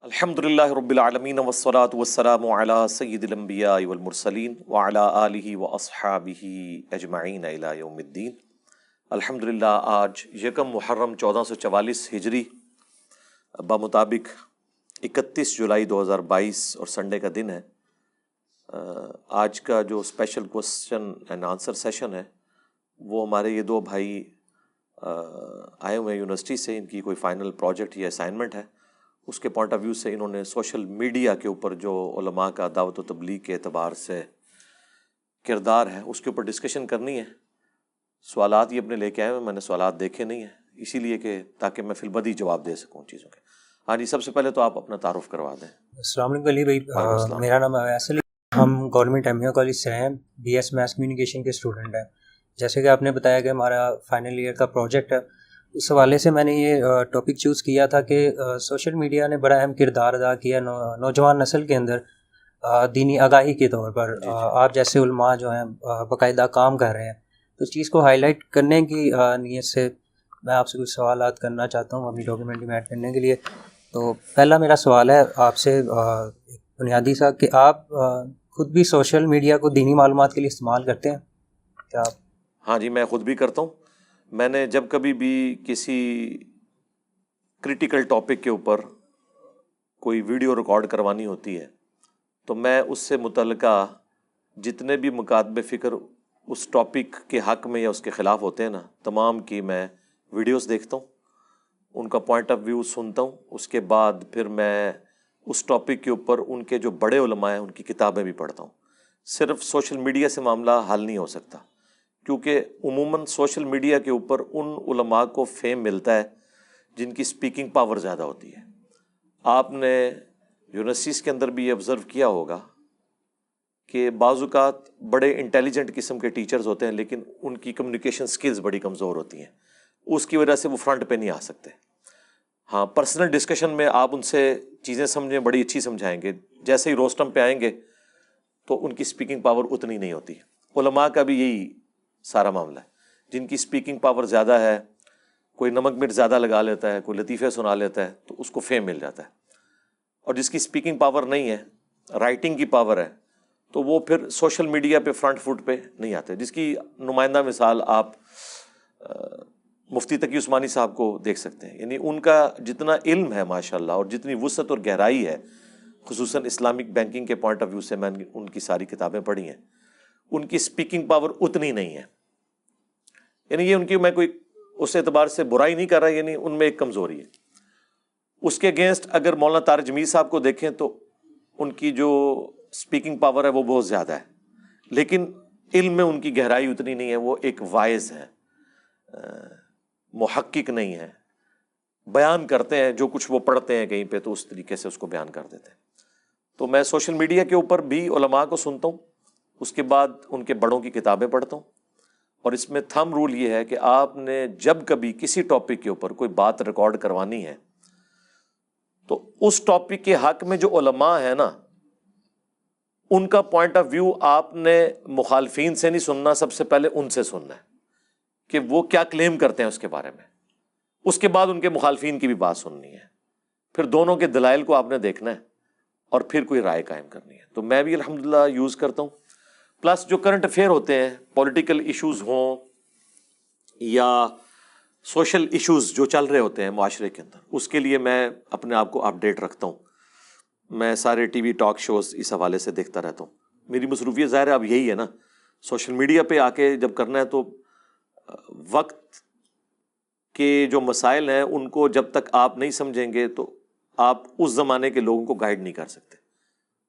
الحمدللہ رب العالمین والصلاة والسلام علی سید الانبیاء والمرسلین وعلی آلہ واصحابہ اجمعین الی یوم الدین۔ الحمدللہ آج یکم محرم 1444 ہجری بمطابق 31 جولائی 2022 اور سنڈے کا دن ہے۔ آج کا جو special question and answer session ہے وہ ہمارے یہ دو بھائی آئے ہوئے ہیں یونیورسٹی سے، ان کی کوئی فائنل پروجیکٹ یا اسائنمنٹ ہے، اس کے پوائنٹ آف ویو سے انہوں نے سوشل میڈیا کے اوپر جو علماء کا دعوت و تبلیغ کے اعتبار سے کردار ہے اس کے اوپر ڈسکشن کرنی ہے۔ سوالات یہ اپنے لے کے آئے ہیں، میں نے سوالات دیکھے نہیں ہیں اسی لیے کہ تاکہ میں فی البدی جواب دے سکوں چیزوں کے۔ ہاں جی، سب سے پہلے تو آپ اپنا تعارف کروا دیں۔ السلام علیکم علی بھائی، وعلیکم السلام۔ میرا نام اویس علی، ہم گورنمنٹ ایم کالج سے ہیں، بی ایس میس کمیونیکیشن کے اسٹوڈنٹ ہیں۔ جیسے کہ آپ نے بتایا کہ ہمارا فائنل ایئر کا پروجیکٹ ہے، اس حوالے سے میں نے یہ ٹاپک چوز کیا تھا کہ سوشل میڈیا نے بڑا اہم کردار ادا کیا نوجوان نسل کے اندر دینی آگاہی کے طور پر۔ آپ جیسے علماء جو ہیں باقاعدہ کام کر رہے ہیں، تو اس چیز کو ہائی لائٹ کرنے کی نیت سے میں آپ سے کچھ سوالات کرنا چاہتا ہوں اپنی ڈاکیومنٹری میں ایڈ کرنے کے لیے۔ تو پہلا میرا سوال ہے آپ سے بنیادی سا کہ آپ خود بھی سوشل میڈیا کو دینی معلومات کے لیے استعمال کرتے ہیں کیا آپ؟ ہاں جی، میں خود بھی کرتا ہوں۔ میں نے جب کبھی بھی کسی کریٹیکل ٹاپک کے اوپر کوئی ویڈیو ریکارڈ کروانی ہوتی ہے تو میں اس سے متعلقہ جتنے بھی مکاتب فکر اس ٹاپک کے حق میں یا اس کے خلاف ہوتے ہیں نا، تمام کی میں ویڈیوز دیکھتا ہوں، ان کا پوائنٹ آف ویو سنتا ہوں۔ اس کے بعد پھر میں اس ٹاپک کے اوپر ان کے جو بڑے علماء ہیں ان کی کتابیں بھی پڑھتا ہوں۔ صرف سوشل میڈیا سے معاملہ حل نہیں ہو سکتا، کیونکہ عموماً سوشل میڈیا کے اوپر ان علماء کو فیم ملتا ہے جن کی سپیکنگ پاور زیادہ ہوتی ہے۔ آپ نے یونیورسٹیز کے اندر بھی یہ آبزرو کیا ہوگا کہ بعض اوقات بڑے انٹیلیجنٹ قسم کے ٹیچرز ہوتے ہیں لیکن ان کی کمیونیکیشن سکلز بڑی کمزور ہوتی ہیں، اس کی وجہ سے وہ فرنٹ پہ نہیں آ سکتے۔ ہاں، پرسنل ڈسکشن میں آپ ان سے چیزیں سمجھیں، بڑی اچھی سمجھائیں گے، جیسے ہی روسٹم پہ آئیں گے تو ان کی سپیکنگ پاور اتنی نہیں ہوتی۔ علماء کا بھی یہی سارا معاملہ ہے، جن کی سپیکنگ پاور زیادہ ہے، کوئی نمک مرچ زیادہ لگا لیتا ہے، کوئی لطیفے سنا لیتا ہے تو اس کو فیم مل جاتا ہے، اور جس کی سپیکنگ پاور نہیں ہے، رائٹنگ کی پاور ہے، تو وہ پھر سوشل میڈیا پہ فرنٹ فٹ پہ نہیں آتے۔ جس کی نمائندہ مثال آپ مفتی تقی عثمانی صاحب کو دیکھ سکتے ہیں، یعنی ان کا جتنا علم ہے ماشاءاللہ اور جتنی وسعت اور گہرائی ہے، خصوصاً اسلامک بینکنگ کے پوائنٹ آف ویو سے میں ان کی ساری کتابیں پڑھی ہیں، ان کی سپیکنگ پاور اتنی نہیں ہے۔ یعنی یہ ان کی میں کوئی اس اعتبار سے برائی نہیں کر رہا، یعنی ان میں ایک کمزوری ہے۔ اس کے اگینسٹ اگر مولانا طارق جمیل صاحب کو دیکھیں تو ان کی جو سپیکنگ پاور ہے وہ بہت زیادہ ہے، لیکن علم میں ان کی گہرائی اتنی نہیں ہے۔ وہ ایک وائز ہے، محقق نہیں ہے، بیان کرتے ہیں جو کچھ وہ پڑھتے ہیں کہیں پہ تو اس طریقے سے اس کو بیان کر دیتے ہیں۔ تو میں سوشل میڈیا کے اوپر بھی علماء کو سنتا ہوں، اس کے بعد ان کے بڑوں کی کتابیں پڑھتا ہوں، اور اس میں تھم رول یہ ہے کہ آپ نے جب کبھی کسی ٹاپک کے اوپر کوئی بات ریکارڈ کروانی ہے تو اس ٹاپک کے حق میں جو علماء ہیں نا، ان کا پوائنٹ آف ویو آپ نے مخالفین سے نہیں سننا، سب سے پہلے ان سے سننا ہے کہ وہ کیا کلیم کرتے ہیں اس کے بارے میں، اس کے بعد ان کے مخالفین کی بھی بات سننی ہے، پھر دونوں کے دلائل کو آپ نے دیکھنا ہے اور پھر کوئی رائے قائم کرنی ہے۔ تو میں بھی الحمدللہ یوز کرتا ہوں۔ پلس جو کرنٹ افیئر ہوتے ہیں، پولیٹیکل ایشوز ہوں یا سوشل ایشوز جو چل رہے ہوتے ہیں معاشرے کے اندر، اس کے لیے میں اپنے آپ کو اپڈیٹ رکھتا ہوں۔ میں سارے ٹی وی ٹاک شوز اس حوالے سے دیکھتا رہتا ہوں۔ میری مصروفیت ظاہر ہے اب یہی ہے نا، سوشل میڈیا پہ آ کے جب کرنا ہے تو وقت کے جو مسائل ہیں ان کو جب تک آپ نہیں سمجھیں گے تو آپ اس زمانے کے لوگوں کو گائیڈ نہیں کر سکتے۔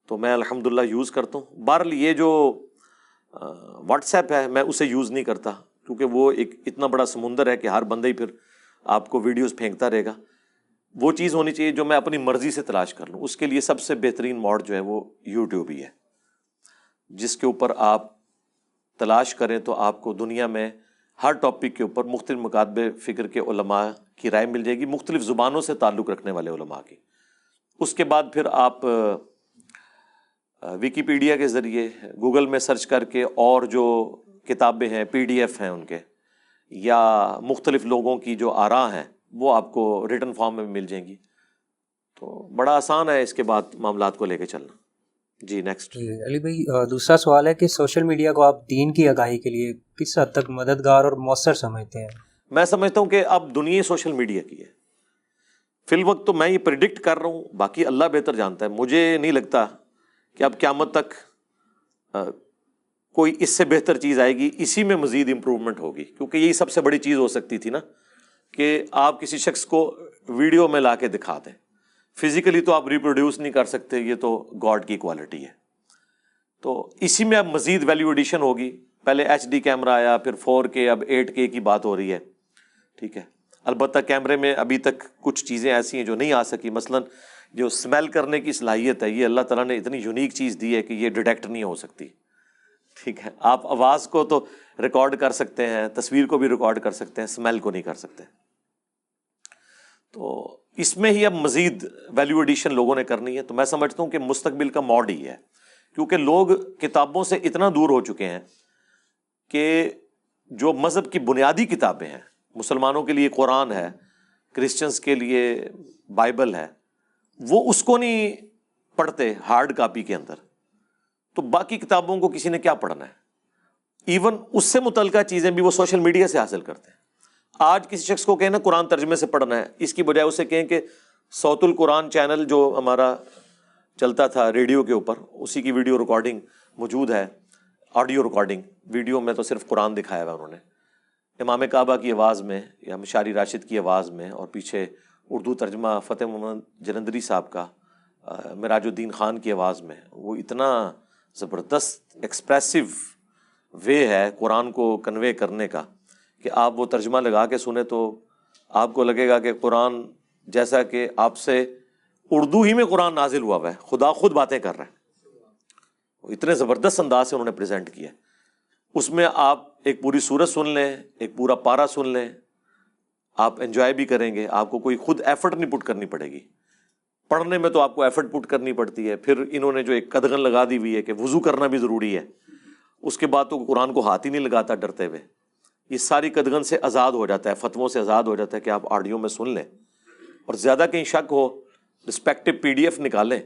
تو میں الحمدللہ یوز کرتا ہوں۔ بہرحال یہ جو واٹس ایپ ہے میں اسے یوز نہیں کرتا، کیونکہ وہ ایک اتنا بڑا سمندر ہے کہ ہر بندہ ہی پھر آپ کو ویڈیوز پھینکتا رہے گا۔ وہ چیز ہونی چاہیے جو میں اپنی مرضی سے تلاش کر لوں۔ اس کے لیے سب سے بہترین موڈ جو ہے وہ یوٹیوب ہی ہے، جس کے اوپر آپ تلاش کریں تو آپ کو دنیا میں ہر ٹاپک کے اوپر مختلف مکاتب فکر کے علماء کی رائے مل جائے گی، مختلف زبانوں سے تعلق رکھنے والے علماء کی۔ اس کے بعد پھر آپ ویکیپیڈیا کے ذریعے گوگل میں سرچ کر کے اور جو کتابیں ہیں PDF ہیں ان کے، یا مختلف لوگوں کی جو آراء ہیں وہ آپ کو ریٹن فارم میں مل جائیں گی۔ تو بڑا آسان ہے اس کے بعد معاملات کو لے کے چلنا. جی نیکسٹ. علی بھائی دوسرا سوال ہے کہ سوشل میڈیا کو آپ دین کی آگاہی کے لیے کس حد تک مددگار اور مؤثر سمجھتے ہیں؟ میں سمجھتا ہوں کہ اب دنیا سوشل میڈیا کی ہے. فی الوقت تو میں یہ پریڈکٹ کر رہا ہوں، باقی اللہ بہتر جانتا ہے. مجھے نہیں لگتا کہ اب قیامت تک کوئی اس سے بہتر چیز آئے گی. اسی میں مزید امپروومنٹ ہوگی، کیونکہ یہی سب سے بڑی چیز ہو سکتی تھی نا کہ آپ کسی شخص کو ویڈیو میں لا کے دکھا دیں. فزیکلی تو آپ ریپروڈیوس نہیں کر سکتے، یہ تو گاڈ کی کوالٹی ہے. تو اسی میں اب مزید ویلیو ایڈیشن ہوگی. پہلے HD کیمرہ آیا، پھر 4K، اب 8K کی بات ہو رہی ہے. ٹھیک ہے، البتہ کیمرے میں ابھی تک کچھ چیزیں ایسی ہیں جو نہیں آ سکی. مثلاً جو اسمیل کرنے کی صلاحیت ہے، یہ اللہ تعالیٰ نے اتنی یونیک چیز دی ہے کہ یہ ڈیٹیکٹ نہیں ہو سکتی. ٹھیک ہے، آپ آواز کو تو ریکارڈ کر سکتے ہیں، تصویر کو بھی ریکارڈ کر سکتے ہیں، اسمیل کو نہیں کر سکتے. تو اس میں ہی اب مزید ویلیو ایڈیشن لوگوں نے کرنی ہے. تو میں سمجھتا ہوں کہ مستقبل کا موڈ ہی ہے، کیونکہ لوگ کتابوں سے اتنا دور ہو چکے ہیں کہ جو مذہب کی بنیادی کتابیں ہیں، مسلمانوں کے لیے قرآن ہے، کرسچنس کے لیے بائبل ہے، وہ اس کو نہیں پڑھتے ہارڈ کاپی کے اندر. تو باقی کتابوں کو کسی نے کیا پڑھنا ہے؟ ایون اس سے متعلقہ چیزیں بھی وہ سوشل میڈیا سے حاصل کرتے ہیں. آج کسی شخص کو کہیں نا قرآن ترجمے سے پڑھنا ہے، اس کی بجائے اسے کہیں کہ صوت القرآن چینل جو ہمارا چلتا تھا ریڈیو کے اوپر، اسی کی ویڈیو ریکارڈنگ موجود ہے، آڈیو ریکارڈنگ. ویڈیو میں تو صرف قرآن دکھایا ہوا انہوں نے، امام کعبہ کی آواز میں یا مشاری راشد کی آواز میں، اور پیچھے اردو ترجمہ فتح محمد جلندری صاحب کا معراج الدین خان کی آواز میں. وہ اتنا زبردست ایکسپریسو وے ہے قرآن کو کنوے کرنے کا کہ آپ وہ ترجمہ لگا کے سنیں تو آپ کو لگے گا کہ قرآن جیسا کہ آپ سے اردو ہی میں قرآن نازل ہوا ہے، خدا خود باتیں کر رہا ہے. وہ اتنے زبردست انداز سے انہوں نے پریزنٹ کیا. اس میں آپ ایک پوری سورت سن لیں، ایک پورا پارا سن لیں، آپ انجوائے بھی کریں گے. آپ کو کوئی خود ایفرٹ نہیں پٹ کرنی پڑے گی. پڑھنے میں تو آپ کو ایفرٹ پٹ کرنی پڑتی ہے. پھر انہوں نے جو ایک قدغن لگا دی ہوئی ہے کہ وضو کرنا بھی ضروری ہے، اس کے بعد تو قرآن کو ہاتھ ہی نہیں لگاتا ڈرتے ہوئے. یہ ساری قدغن سے آزاد ہو جاتا ہے، فتووں سے آزاد ہو جاتا ہے کہ آپ آڈیو میں سن لیں. اور زیادہ کہیں شک ہو، رسپیکٹو PDF نکالیں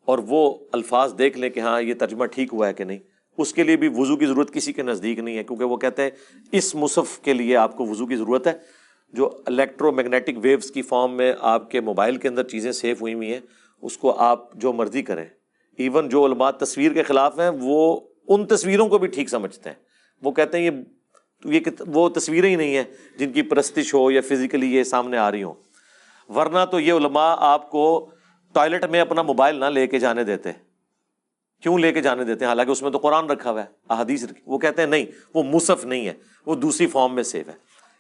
اور وہ الفاظ دیکھ لیں کہ ہاں یہ ترجمہ ٹھیک ہوا ہے کہ نہیں. اس کے لیے بھی وضو کی ضرورت کسی کے نزدیک نہیں ہے، کیونکہ وہ کہتے ہیں اس مصحف کے لیے آپ کو وضو کی ضرورت ہے. جو الیکٹرو میگنیٹک ویوز کی فارم میں آپ کے موبائل کے اندر چیزیں سیو ہوئی ہوئی ہیں، اس کو آپ جو مرضی کریں. ایون جو علماء تصویر کے خلاف ہیں وہ ان تصویروں کو بھی ٹھیک سمجھتے ہیں. وہ کہتے ہیں یہ وہ تصویریں ہی نہیں ہیں جن کی پرستش ہو یا فزیکلی یہ سامنے آ رہی ہوں. ورنہ تو یہ علماء آپ کو ٹوائلٹ میں اپنا موبائل نہ لے کے جانے دیتے. کیوں لے کے جانے دیتے ہیں؟ حالانکہ اس میں تو قرآن رکھا ہوا ہے، احادیث رکھی. وہ کہتے ہیں نہیں، وہ مصحف نہیں ہے، وہ دوسری فارم میں سیو ہے.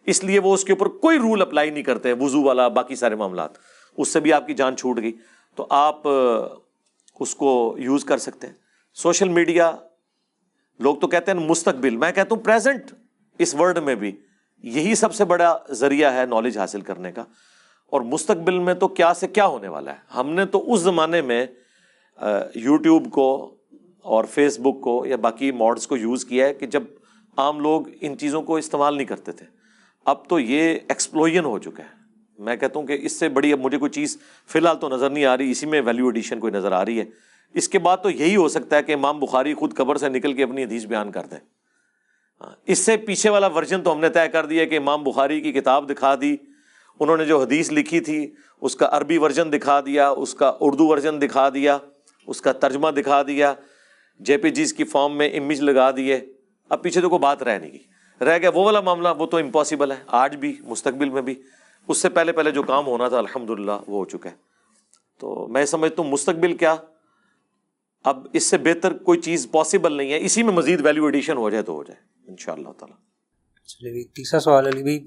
اس لیے وہ اس کے اوپر کوئی رول اپلائی نہیں کرتے، وضو والا باقی سارے معاملات. اس سے بھی آپ کی جان چھوٹ گئی تو آپ اس کو یوز کر سکتے ہیں. سوشل میڈیا لوگ تو کہتے ہیں مستقبل، میں کہتا ہوں پریزنٹ. اس ورلڈ میں بھی یہی سب سے بڑا ذریعہ ہے نالج حاصل کرنے کا. اور مستقبل میں تو کیا سے کیا ہونے والا ہے. ہم نے تو اس زمانے میں یوٹیوب کو اور فیس بک کو یا باقی موڈز کو یوز کیا ہے کہ جب عام لوگ ان چیزوں کو استعمال نہیں کرتے تھے. اب تو یہ ایکسپلوژن ہو چکا ہے. میں کہتا ہوں کہ اس سے بڑی اب مجھے کوئی چیز فی الحال تو نظر نہیں آ رہی. اسی میں ویلیو ایڈیشن کوئی نظر آ رہی ہے. اس کے بعد تو یہی ہو سکتا ہے کہ امام بخاری خود قبر سے نکل کے اپنی حدیث بیان کر دیں. اس سے پیچھے والا ورژن تو ہم نے طے کر دیا کہ امام بخاری کی کتاب دکھا دی، انہوں نے جو حدیث لکھی تھی اس کا عربی ورژن دکھا دیا، اس کا اردو ورژن دکھا دیا، اس کا ترجمہ دکھا دیا، JPGs کی فارم میں امیج لگا دیے. اب پیچھے تو کوئی بات رہ نہیں گئی. رہ گیا وہ والا معاملہ، وہ تو امپاسبل ہے آج بھی مستقبل میں بھی. اس سے پہلے جو کام ہونا تھا الحمدللہ وہ ہو چکا ہے. تو میں سمجھتا ہوں مستقبل کیا، اب اس سے بہتر کوئی چیز پاسبل نہیں ہے. اسی میں مزید ویلیو ایڈیشن ہو جائے تو ہو جائے انشاءاللہ تعالی. چلیے تیسرا سوال علی بھائی،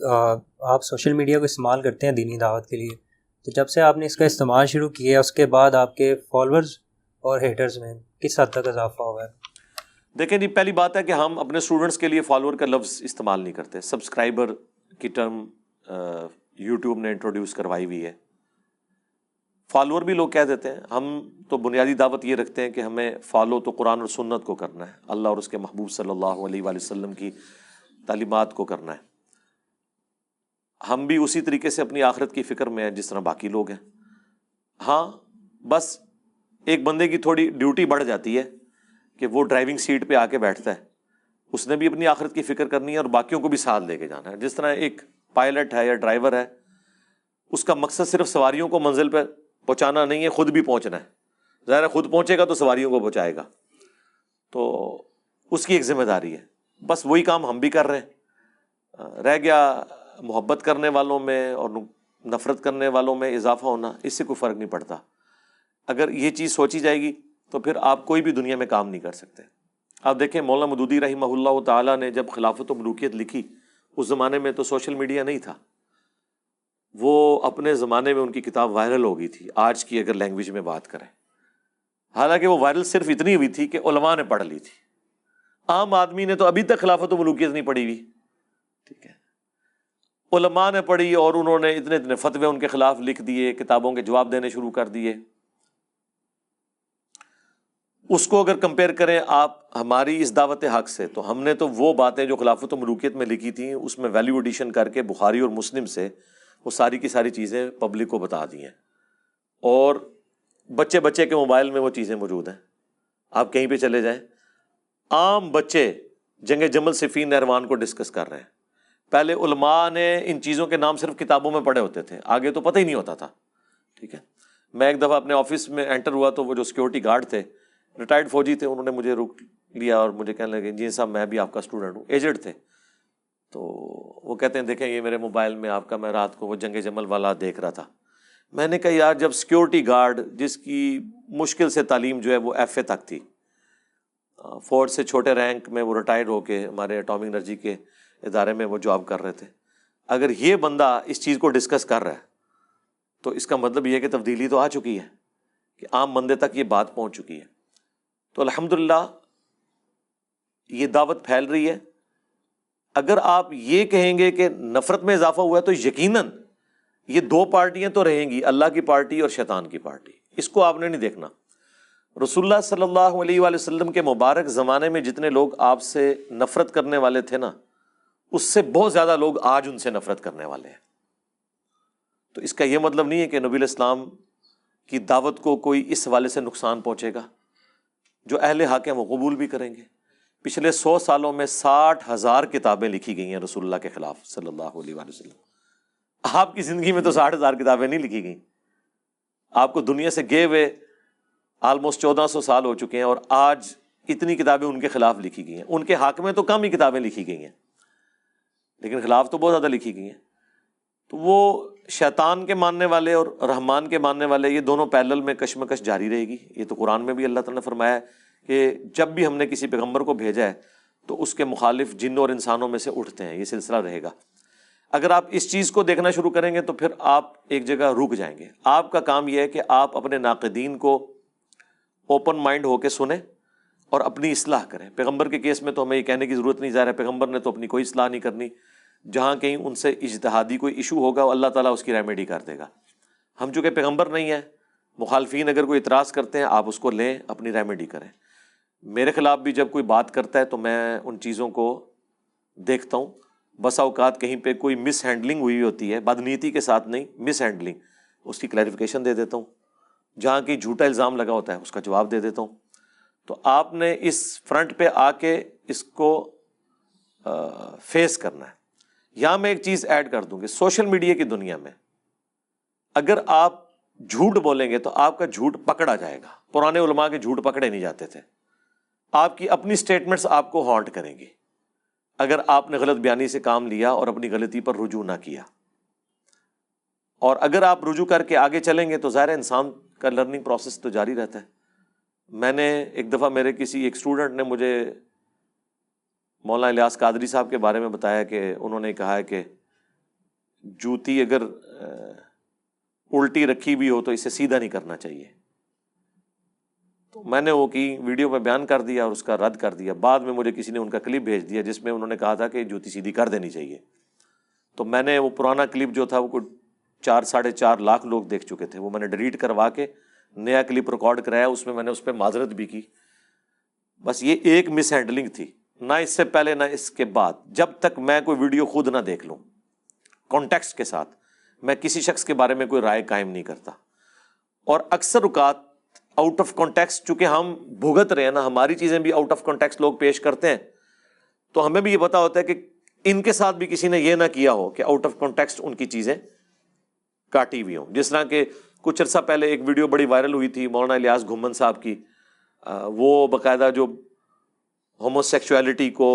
آپ سوشل میڈیا کو استعمال کرتے ہیں دینی دعوت کے لیے، تو جب سے آپ نے اس کا استعمال شروع کیا اس کے بعد آپ کے فالوورز اور ہیٹرز میں کس حد تک اضافہ ہوا ہے؟ دیکھیں جی، پہلی بات ہے کہ ہم اپنے اسٹوڈنٹس کے لیے فالوور کا لفظ استعمال نہیں کرتے. سبسکرائبر کی ٹرم یوٹیوب نے انٹروڈیوس کروائی ہوئی ہے. فالوور بھی لوگ کہہ دیتے ہیں. ہم تو بنیادی دعوت یہ رکھتے ہیں کہ ہمیں فالو تو قرآن اور سنت کو کرنا ہے، اللہ اور اس کے محبوب صلی اللہ علیہ وآلہ وسلم کی تعلیمات کو کرنا ہے. ہم بھی اسی طریقے سے اپنی آخرت کی فکر میں ہیں جس طرح باقی لوگ ہیں. ہاں بس ایک بندے کی تھوڑی ڈیوٹی بڑھ جاتی ہے کہ وہ ڈرائیونگ سیٹ پہ آ کے بیٹھتا ہے، اس نے بھی اپنی آخرت کی فکر کرنی ہے اور باقیوں کو بھی ساتھ لے کے جانا ہے. جس طرح ایک پائلٹ ہے یا ڈرائیور ہے، اس کا مقصد صرف سواریوں کو منزل پہ پہنچانا نہیں ہے، خود بھی پہنچنا ہے. ظاہر ہے خود پہنچے گا تو سواریوں کو پہنچائے گا، تو اس کی ایک ذمہ داری ہے. بس وہی کام ہم بھی کر رہے ہیں. رہ گیا محبت کرنے والوں میں اور نفرت کرنے والوں میں اضافہ ہونا، اس سے کوئی فرق نہیں پڑتا. اگر یہ چیز سوچی جائے گی تو پھر آپ کوئی بھی دنیا میں کام نہیں کر سکتے. آپ دیکھیں مولانا مودودی رحمہ اللہ تعالیٰ نے جب خلافت و ملوکیت لکھی، اس زمانے میں تو سوشل میڈیا نہیں تھا. وہ اپنے زمانے میں ان کی کتاب وائرل ہو گئی تھی، آج کی اگر لینگویج میں بات کریں. حالانکہ وہ وائرل صرف اتنی ہوئی تھی کہ علماء نے پڑھ لی تھی، عام آدمی نے تو ابھی تک خلافت و ملوکیت نہیں پڑھی ہوئی. ٹھیک ہے، علماء نے پڑھی اور انہوں نے اتنے اتنے فتوے ان کے خلاف لکھ دیے، کتابوں کے جواب دینے شروع کر دیے. اس کو اگر کمپیئر کریں آپ ہماری اس دعوت حق سے، تو ہم نے تو وہ باتیں جو خلافت و ملوکیت میں لکھی تھیں اس میں ویلیو ایڈیشن کر کے بخاری اور مسلم سے وہ ساری کی ساری چیزیں پبلک کو بتا دی ہیں. اور بچے بچے کے موبائل میں وہ چیزیں موجود ہیں. آپ کہیں پہ چلے جائیں، عام بچے جنگ جمل صفین نہروان کو ڈسکس کر رہے ہیں. پہلے علماء نے ان چیزوں کے نام صرف کتابوں میں پڑھے ہوتے تھے، آگے تو پتہ ہی نہیں ہوتا تھا. ٹھیک ہے، میں ایک دفعہ اپنے آفس میں انٹر ہوا تو وہ جو سیکورٹی گارڈ تھے، ریٹائرڈ فوجی تھے، انہوں نے مجھے روک لیا اور مجھے کہنے لگے جی صاحب میں بھی آپ کا اسٹوڈنٹ ہوں. ایجڈ تھے، تو وہ کہتے ہیں دیکھیں یہ میرے موبائل میں آپ کا، میں رات کو وہ جنگ جمل والا دیکھ رہا تھا. میں نے کہا یار جب سیکورٹی گارڈ جس کی مشکل سے تعلیم جو ہے وہ ایف اے تک تھی، فورس سے چھوٹے رینک میں وہ ریٹائرڈ ہو کے ہمارے اٹامک انرجی کے ادارے میں وہ جاب کر رہے تھے، اگر یہ بندہ اس چیز کو ڈسکس کر رہا ہے تو اس کا مطلب یہ ہے کہ تبدیلی تو آ چکی ہے، کہ عام بندے تک یہ بات پہنچ چکی ہے. تو الحمدللہ یہ دعوت پھیل رہی ہے. اگر آپ یہ کہیں گے کہ نفرت میں اضافہ ہوا ہے تو یقیناً یہ دو پارٹیاں تو رہیں گی، اللہ کی پارٹی اور شیطان کی پارٹی. اس کو آپ نے نہیں دیکھنا. رسول اللہ صلی اللہ علیہ وآلہ وسلم کے مبارک زمانے میں جتنے لوگ آپ سے نفرت کرنے والے تھے نا، اس سے بہت زیادہ لوگ آج ان سے نفرت کرنے والے ہیں. تو اس کا یہ مطلب نہیں ہے کہ نبی الاسلام کی دعوت کو کوئی اس حوالے سے نقصان پہنچے گا. جو اہل حق ہیں وہ قبول بھی کریں گے. پچھلے 100 سالوں میں 60,000 کتابیں لکھی گئی ہیں رسول اللہ کے خلاف صلی اللہ علیہ وآلہ وسلم. آپ کی زندگی میں تو 60,000 کتابیں نہیں لکھی گئیں. آپ کو دنیا سے گئے ہوئے آلموسٹ 1400 سال ہو چکے ہیں، اور آج اتنی کتابیں ان کے خلاف لکھی گئی ہیں. ان کے حق میں تو کم ہی کتابیں لکھی گئی ہیں، لیکن خلاف تو بہت زیادہ لکھی گئی ہیں. تو وہ شیطان کے ماننے والے اور رحمان کے ماننے والے، یہ دونوں پیرلل میں کشمکش جاری رہے گی. یہ تو قرآن میں بھی اللہ تعالیٰ نے فرمایا ہے کہ جب بھی ہم نے کسی پیغمبر کو بھیجا ہے تو اس کے مخالف جنوں اور انسانوں میں سے اٹھتے ہیں. یہ سلسلہ رہے گا. اگر آپ اس چیز کو دیکھنا شروع کریں گے تو پھر آپ ایک جگہ رک جائیں گے. آپ کا کام یہ ہے کہ آپ اپنے ناقدین کو اوپن مائنڈ ہو کے سنیں اور اپنی اصلاح کریں. پیغمبر کے کیس میں تو ہمیں یہ کہنے کی ضرورت نہیں، ظاہر ہے پیغمبر نے تو اپنی کوئی اصلاح نہیں کرنی. جہاں کہیں ان سے اجتہادی کوئی ایشو ہوگا اللہ تعالیٰ اس کی ریمیڈی کر دے گا. ہم چونکہ پیغمبر نہیں ہیں، مخالفین اگر کوئی اعتراض کرتے ہیں آپ اس کو لیں، اپنی ریمیڈی کریں. میرے خلاف بھی جب کوئی بات کرتا ہے تو میں ان چیزوں کو دیکھتا ہوں. بسا اوقات کہیں پہ کوئی مس ہینڈلنگ ہوئی ہوتی ہے، بدنیتی کے ساتھ نہیں، مس ہینڈلنگ، اس کی کلیریفیکیشن دے دیتا ہوں. جہاں کہیں جھوٹا الزام لگا ہوتا ہے اس کا جواب دے دیتا ہوں. تو آپ نے اس فرنٹ پہ آ کے اس کو فیس کرنا ہے. یہاں میں ایک چیز ایڈ کر دوں کہ سوشل میڈیا کی دنیا میں اگر آپ جھوٹ بولیں گے تو آپ کا جھوٹ پکڑا جائے گا. پرانے علماء کے جھوٹ پکڑے نہیں جاتے تھے. آپ کی اپنی سٹیٹمنٹس آپ کو ہانٹ کریں گی اگر آپ نے غلط بیانی سے کام لیا اور اپنی غلطی پر رجوع نہ کیا. اور اگر آپ رجوع کر کے آگے چلیں گے تو ظاہر انسان کا لرننگ پروسیس تو جاری رہتا ہے. میں نے ایک دفعہ میرے کسی ایک اسٹوڈنٹ نے مجھے مولانا الیاس قادری صاحب کے بارے میں بتایا کہ انہوں نے کہا ہے کہ جوتی اگر الٹی رکھی بھی ہو تو اسے سیدھا نہیں کرنا چاہیے. تو میں نے وہ کی ویڈیو میں بیان کر دیا اور اس کا رد کر دیا. بعد میں مجھے کسی نے ان کا کلپ بھیج دیا جس میں انہوں نے کہا تھا کہ جوتی سیدھی کر دینی چاہیے. تو میں نے وہ پرانا کلپ جو تھا وہ کوئی 4-4.5 لاکھ لوگ دیکھ چکے تھے. وہ میں نے ڈیلیٹ کروا کے نیا کلپ ریکارڈ کرایا. اس میں نے اس پہ معذرت بھی کی. بس یہ ایک مس ہینڈلنگ تھی، نہ اس سے پہلے نہ اس کے بعد. جب تک میں کوئی ویڈیو خود نہ دیکھ لوں کانٹیکسٹ کے ساتھ، میں کسی شخص کے بارے میں کوئی رائے قائم نہیں کرتا. اور اکثر اوقات آؤٹ آف کانٹیکسٹ چونکہ ہم بھگت رہے ہیں نا، ہماری چیزیں بھی آؤٹ آف کانٹیکسٹ لوگ پیش کرتے ہیں، تو ہمیں بھی یہ پتا ہوتا ہے کہ ان کے ساتھ بھی کسی نے یہ نہ کیا ہو کہ آؤٹ آف کانٹیکسٹ ان کی چیزیں کاٹی ہوئی ہوں. جس طرح کہ کچھ عرصہ پہلے ایک ویڈیو بڑی وائرل ہوئی تھی مولانا الیاس گھمن صاحب کی، وہ باقاعدہ جو ہومو سیکچولیٹی کو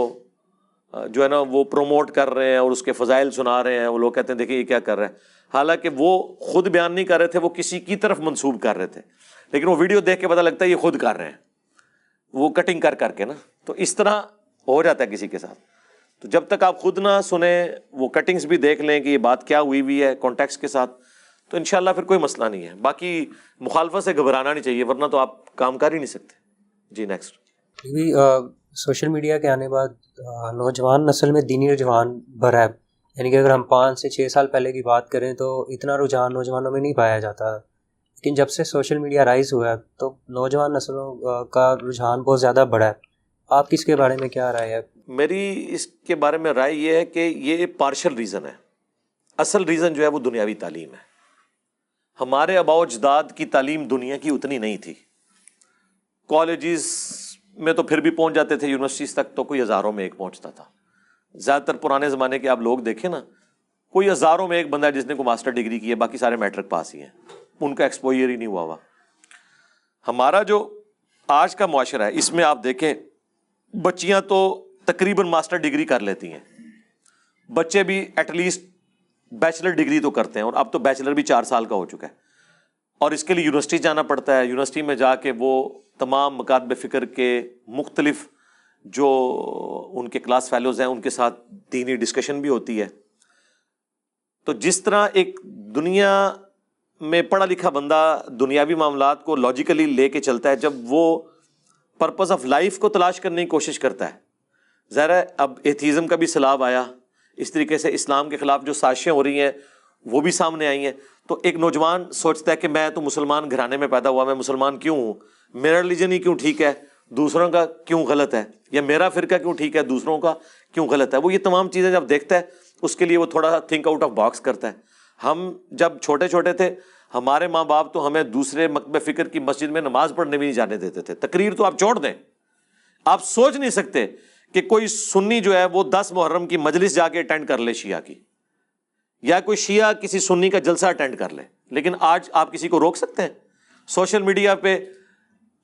جو ہے نا وہ پروموٹ کر رہے ہیں اور اس کے فضائل سنا رہے ہیں. وہ لوگ کہتے ہیں دیکھیں یہ کیا کر رہے ہیں، حالانکہ وہ خود بیان نہیں کر رہے تھے، وہ کسی کی طرف منسوب کر رہے تھے، لیکن وہ ویڈیو دیکھ کے پتہ لگتا ہے یہ خود کر رہے ہیں، وہ کٹنگ کر کے نا. تو اس طرح ہو جاتا ہے کسی کے ساتھ. تو جب تک آپ خود نہ سنیں، وہ کٹنگز بھی دیکھ لیں کہ یہ بات کیا ہوئی ہے کانٹیکسٹ کے ساتھ، تو انشاءاللہ پھر کوئی مسئلہ نہیں ہے. باقی مخالفت سے گھبرانا نہیں چاہیے، ورنہ تو آپ کام کر ہی نہیں سکتے. جی نیکسٹ. سوشل میڈیا کے آنے بعد نوجوان نسل میں دینی رجحان بڑھا ہے، یعنی کہ اگر ہم 5 سے 6 سال پہلے کی بات کریں تو اتنا رجحان نوجوانوں میں نہیں پایا جاتا، لیکن جب سے سوشل میڈیا رائز ہوا ہے تو نوجوان نسلوں کا رجحان بہت زیادہ بڑھا ہے. آپ کس کے بارے میں کیا رائے ہے؟ میری اس کے بارے میں رائے یہ ہے کہ یہ پارشل ریزن ہے. اصل ریزن جو ہے وہ دنیاوی تعلیم ہے. ہمارے آباء و اجداد کی تعلیم دنیا کی اتنی نہیں تھی. کالجز میں تو پھر بھی پہنچ جاتے تھے، یونیورسٹیز تک تو کوئی ہزاروں میں ایک پہنچتا تھا. زیادہ تر پرانے زمانے کے آپ لوگ دیکھیں نا، کوئی ہزاروں میں ایک بندہ ہے جس نے کوئی ماسٹر ڈگری کی ہے، باقی سارے میٹرک پاس ہی ہیں، ان کا ایکسپوئر ہی نہیں ہوا. ہمارا جو آج کا معاشرہ ہے اس میں آپ دیکھیں، بچیاں تو تقریباً ماسٹر ڈگری کر لیتی ہیں، بچے بھی ایٹ لیسٹ بیچلر ڈگری تو کرتے ہیں، اور اب تو بیچلر بھی 4 سال کا ہو چکا ہے. اور اس کے لیے یونیورسٹی جانا پڑتا ہے. یونیورسٹی میں جا کے وہ تمام مکاتب فکر کے مختلف جو ان کے کلاس فیلوز ہیں ان کے ساتھ دینی ڈسکشن بھی ہوتی ہے. تو جس طرح ایک دنیا میں پڑھا لکھا بندہ دنیاوی معاملات کو لاجیکلی لے کے چلتا ہے، جب وہ پرپز آف لائف کو تلاش کرنے کی کوشش کرتا ہے، ظاہر ہے اب ایتھیزم کا بھی سیلاب آیا، اس طریقے سے اسلام کے خلاف جو سازشیں ہو رہی ہیں وہ بھی سامنے آئی ہیں. تو ایک نوجوان سوچتا ہے کہ میں تو مسلمان گھرانے میں پیدا ہوا، میں مسلمان کیوں ہوں، میرا ریلیجن ہی کیوں ٹھیک ہے، دوسروں کا کیوں غلط ہے، یا میرا فرقہ کیوں ٹھیک ہے، دوسروں کا کیوں غلط ہے. وہ یہ تمام چیزیں جب دیکھتا ہے اس کے لیے وہ تھوڑا تھنک آؤٹ آف باکس کرتا ہے. ہم جب چھوٹے چھوٹے تھے ہمارے ماں باپ تو ہمیں دوسرے مکتب فکر کی مسجد میں نماز پڑھنے بھی نہیں جانے دیتے تھے. تقریر تو آپ چھوڑ دیں، آپ سوچ نہیں سکتے کہ کوئی سنی جو ہے وہ 10 محرم کی مجلس جا کے اٹینڈ کر لے شیعہ کی، یا کوئی شیعہ کسی سنی کا جلسہ اٹینڈ کر لے. لیکن آج آپ کسی کو روک سکتے ہیں؟ سوشل میڈیا پہ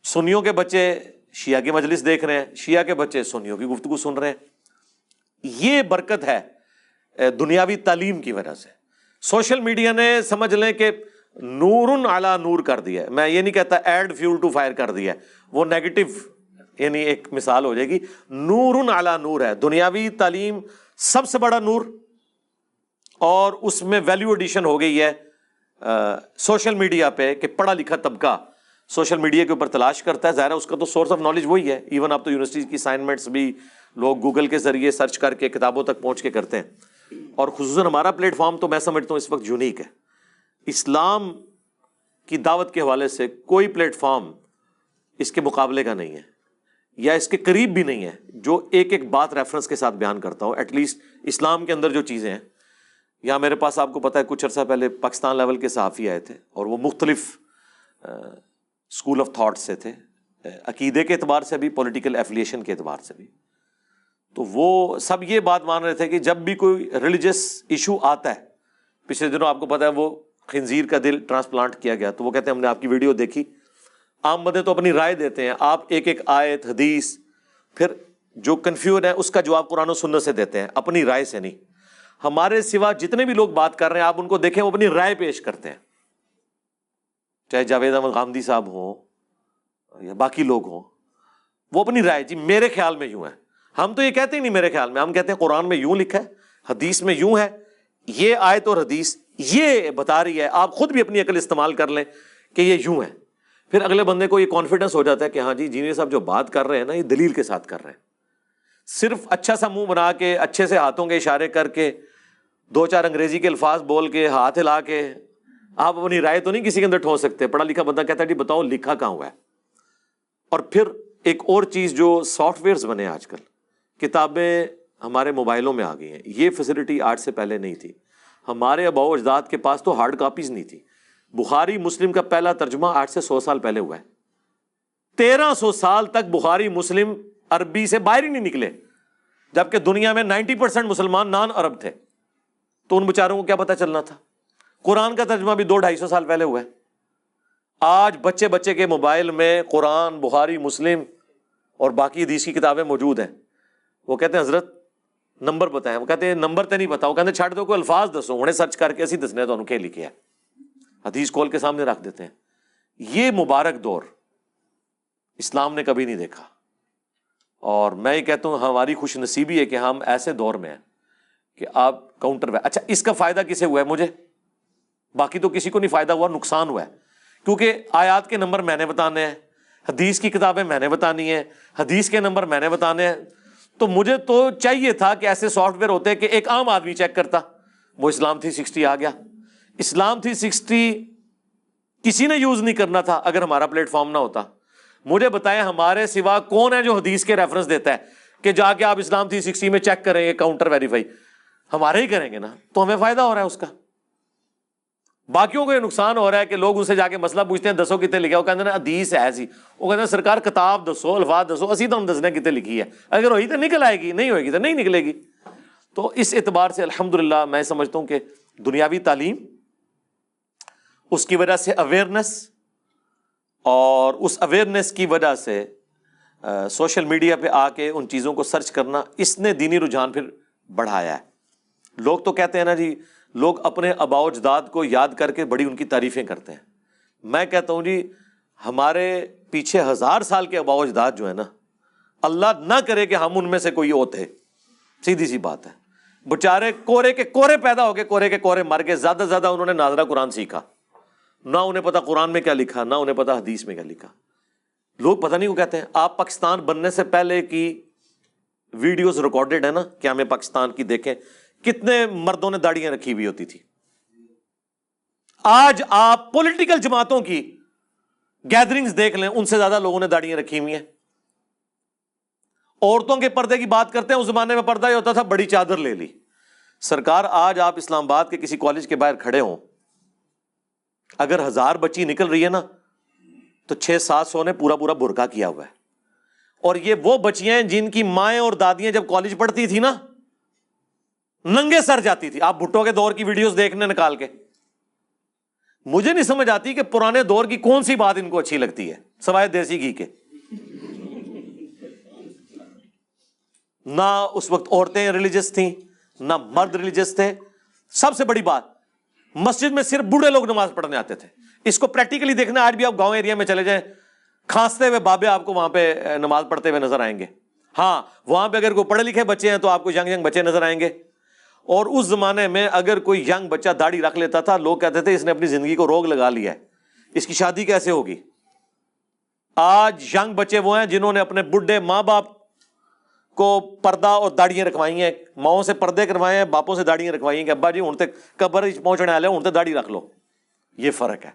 سنیوں کے بچے شیعہ کی مجلس دیکھ رہے ہیں، شیعہ کے بچے سنیوں کی گفتگو سن رہے ہیں. یہ برکت ہے دنیاوی تعلیم کی وجہ سے. سوشل میڈیا نے سمجھ لیں کہ نور علی نور کر دیا ہے. میں یہ نہیں کہتا ایڈ فیول ٹو فائر کر دیا ہے، وہ نیگیٹو یعنی ایک مثال ہو جائے گی. نور علی نور ہے دنیاوی تعلیم، سب سے بڑا نور. اور اس میں ویلیو ایڈیشن ہو گئی ہے سوشل میڈیا پہ کہ پڑھا لکھا طبقہ سوشل میڈیا کے اوپر تلاش کرتا ہے. ظاہر ہے اس کا تو سورس آف نالج وہی ہے. ایون آپ تو یونیورسٹی کی اسائنمنٹس بھی لوگ گوگل کے ذریعے سرچ کر کے کتابوں تک پہنچ کے کرتے ہیں. اور خصوصاً ہمارا پلیٹ فارم تو میں سمجھتا ہوں اس وقت یونیک ہے. اسلام کی دعوت کے حوالے سے کوئی پلیٹ فارم اس کے مقابلے کا نہیں ہے، یا اس کے قریب بھی نہیں ہے، جو ایک ایک بات ریفرنس کے ساتھ بیان کرتا ہوں. ایٹ لیسٹ اسلام کے اندر جو چیزیں ہیں، یہاں میرے پاس آپ کو پتہ ہے کچھ عرصہ پہلے پاکستان لیول کے صحافی آئے تھے، اور وہ مختلف اسکول آف تھاٹ سے تھے، عقیدے کے اعتبار سے بھی، پولیٹیکل ایفیلیشن کے اعتبار سے بھی. تو وہ سب یہ بات مان رہے تھے کہ جب بھی کوئی ریلیجس ایشو آتا ہے، پچھلے دنوں آپ کو پتہ ہے وہ خنزیر کا دل ٹرانسپلانٹ کیا گیا، تو وہ کہتے ہیں ہم نے آپ کی ویڈیو دیکھی. عام بندے تو اپنی رائے دیتے ہیں، آپ ایک ایک آیت حدیث پھر جو کنفیوژن ہے اس کا جواب قرآن و سنت سے دیتے ہیں، اپنی رائے سے نہیں. ہمارے سوا جتنے بھی لوگ بات کر رہے ہیں آپ ان کو دیکھیں، وہ اپنی رائے پیش کرتے ہیں، چاہے جاوید احمد غامدی صاحب ہوں یا باقی لوگ ہوں، وہ اپنی رائے، جی میرے خیال میں یوں ہے. ہم تو یہ کہتے ہی نہیں میرے خیال میں، ہم کہتے ہیں قرآن میں یوں لکھا ہے، حدیث میں یوں ہے، یہ آیت اور حدیث یہ بتا رہی ہے، آپ خود بھی اپنی عقل استعمال کر لیں کہ یہ یوں ہے. پھر اگلے بندے کو یہ کانفیڈنس ہو جاتا ہے کہ ہاں جی جینئر صاحب جو بات کر رہے ہیں نا یہ دلیل کے ساتھ کر رہے ہیں. صرف اچھا سا منہ بنا کے، اچھے سے ہاتھوں کے اشارے کر کے، 2-4 انگریزی کے الفاظ بول کے، ہاتھ ہلا کے آپ اپنی رائے تو نہیں کسی کے اندر ٹھونس سکتے. پڑھا لکھا بندہ کہتا ہے جی بتاؤ لکھا کہاں ہوا ہے. اور پھر ایک اور چیز جو سافٹ ویئرز بنے آج کل، کتابیں ہمارے موبائلوں میں آ گئی ہیں، یہ فیسلٹی آج سے پہلے نہیں تھی. ہمارے آباء و اجداد کے پاس تو ہارڈ کاپیز نہیں تھی. بخاری مسلم کا پہلا ترجمہ 8 سے 100 سال پہلے ہوا ہے. 1300 سال تک بخاری مسلم عربی سے باہر ہی نہیں نکلے، جبکہ دنیا میں 90% مسلمان نان عرب تھے، تو ان بیچاروں کو کیا پتہ چلنا تھا. قرآن کا ترجمہ بھی 200-250 سال پہلے ہوا ہے. آج بچے کے موبائل میں قرآن، بخاری مسلم اور باقی حدیث کی کتابیں موجود ہیں. وہ کہتے ہیں حضرت نمبر بتائیں، وہ کہتے ہیں نمبر تو نہیں پتا، وہ کہتے ہیں چھڑ دو کوئی الفاظ دسو، انہیں سرچ کر کے اسی دسنے تو انہیں لکھے ہے، حدیث کھول کے سامنے رکھ دیتے ہیں. یہ مبارک دور اسلام نے کبھی نہیں دیکھا، اور میں یہ کہتا ہوں ہماری خوش نصیبی ہے کہ ہم ایسے دور میں ہیں کہ آپ کاؤنٹر وے. اچھا اس کا فائدہ کسے ہوا ہے؟ مجھے، باقی تو کسی کو نہیں فائدہ ہوا، نقصان ہوا ہے، کیونکہ آیات کے نمبر میں نے بتانے ہیں، حدیث کی کتابیں میں نے بتانی ہیں، حدیث کے نمبر میں نے بتانے ہیں. تو مجھے تو چاہیے تھا کہ ایسے سافٹ ویئر ہوتے کہ ایک عام آدمی چیک کرتا. وہ اسلام 360 آ گیا. اسلام 360 کسی نے یوز نہیں کرنا تھا اگر ہمارا پلیٹ فارم نہ ہوتا. مجھے بتائیں ہمارے سوا کون ہے جو حدیث کے ریفرنس دیتا ہے کہ جا کے آپ اسلام 360 میں چیک کریں گے، کاؤنٹر ویریفائی ہمارے ہی کریں گے نا، تو ہمیں فائدہ ہو رہا ہے اس کا. باقیوں کو یہ نقصان ہو رہا ہے کہ لوگ ان سے جا کے مسئلہ پوچھتے ہیں دسو کتنے لکھا، وہ کہتے ہیں حدیث ہے سی، وہ کہتے ہیں سرکار کتاب دسو، الفاظ دسو، اسی تو ہم دسنے کتنے لکھی ہے، اگر ہوئی تو نکل آئے گی، نہیں ہوئے گی تو نہیں نکلے گی. تو اس اعتبار سے الحمدللہ میں سمجھتا ہوں کہ دنیاوی تعلیم، اس کی وجہ سے اویئرنس، اور اس اویئرنس کی وجہ سے سوشل میڈیا پہ آ کے ان چیزوں کو سرچ کرنا، اس نے دینی رجحان پھر بڑھایا ہے. لوگ تو کہتے ہیں نا جی، لوگ اپنے آباء و اجداد کو یاد کر کے بڑی ان کی تعریفیں کرتے ہیں. میں کہتا ہوں جی ہمارے پیچھے 1000 سال کے آباء و اجداد جو ہے نا، اللہ نہ کرے کہ ہم ان میں سے کوئی ہوتے، سیدھی سی بات ہے، بچارے کورے کے کورے پیدا ہو کے کورے کے کورے مر کے، زیادہ سے زیادہ انہوں نے ناظرہ قرآن سیکھا، نہ انہیں پتا قرآن میں کیا لکھا، نہ انہیں پتا حدیث میں کیا لکھا. لوگ پتہ نہیں وہ کہتے ہیں. آپ پاکستان بننے سے پہلے کی ویڈیوز ریکارڈڈ ہے نا کہ ہمیں پاکستان کی دیکھیں، کتنے مردوں نے داڑیاں رکھی ہوئی ہوتی تھی. آج آپ پولیٹیکل جماعتوں کی گیدرنگز دیکھ لیں، ان سے زیادہ لوگوں نے داڑیاں رکھی ہوئی ہیں. عورتوں کے پردے کی بات کرتے ہیں، اس زمانے میں پردہ یہ ہوتا تھا بڑی چادر لے لی. سرکار آج آپ اسلام آباد کے کسی کالج کے باہر کھڑے ہوں، اگر 1000 بچی نکل رہی ہے نا تو 600-700 نے پورا برقع کیا ہوا ہے. اور یہ وہ بچیاں ہیں جن کی مائیں اور دادیاں جب کالج پڑھتی تھی نا ننگے سر جاتی تھی. آپ بھٹو کے دور کی ویڈیوز دیکھنے نکال کے، مجھے نہیں سمجھ آتی کہ پرانے دور کی کون سی بات ان کو اچھی لگتی ہے سوائے دیسی گھی کے. نہ اس وقت عورتیں ریلیجس تھیں، نہ مرد ریلیجس تھے. سب سے بڑی بات، مسجد میں صرف بوڑھے لوگ نماز پڑھنے آتے تھے. اس کو پریکٹیکلی دیکھنا، آج بھی آپ گاؤں ایریا میں چلے جائیں، کھانستے ہوئے بابے آپ کو وہاں پہ نماز پڑھتے ہوئے نظر آئیں گے. ہاں وہاں پہ اگر کوئی پڑھے لکھے بچے ہیں تو آپ کو ینگ بچے نظر آئیں گے. اور اس زمانے میں اگر کوئی ینگ بچہ داڑھی رکھ لیتا تھا، لوگ کہتے تھے اس نے اپنی زندگی کو روگ لگا لیا ہے، اس کی شادی کیسے ہوگی. آج ینگ بچے وہ ہیں جنہوں نے اپنے بڈھے ماں باپ کو پردہ اور داڑیاں رکھوائی ہیں، ماؤں سے پردے کروائے ہیں، باپوں سے داڑیاں رکھوائی ہیں کہ ابا جی ہوں تک قبر پہنچنے والے ہوں تک داڑھی رکھ لو. یہ فرق ہے.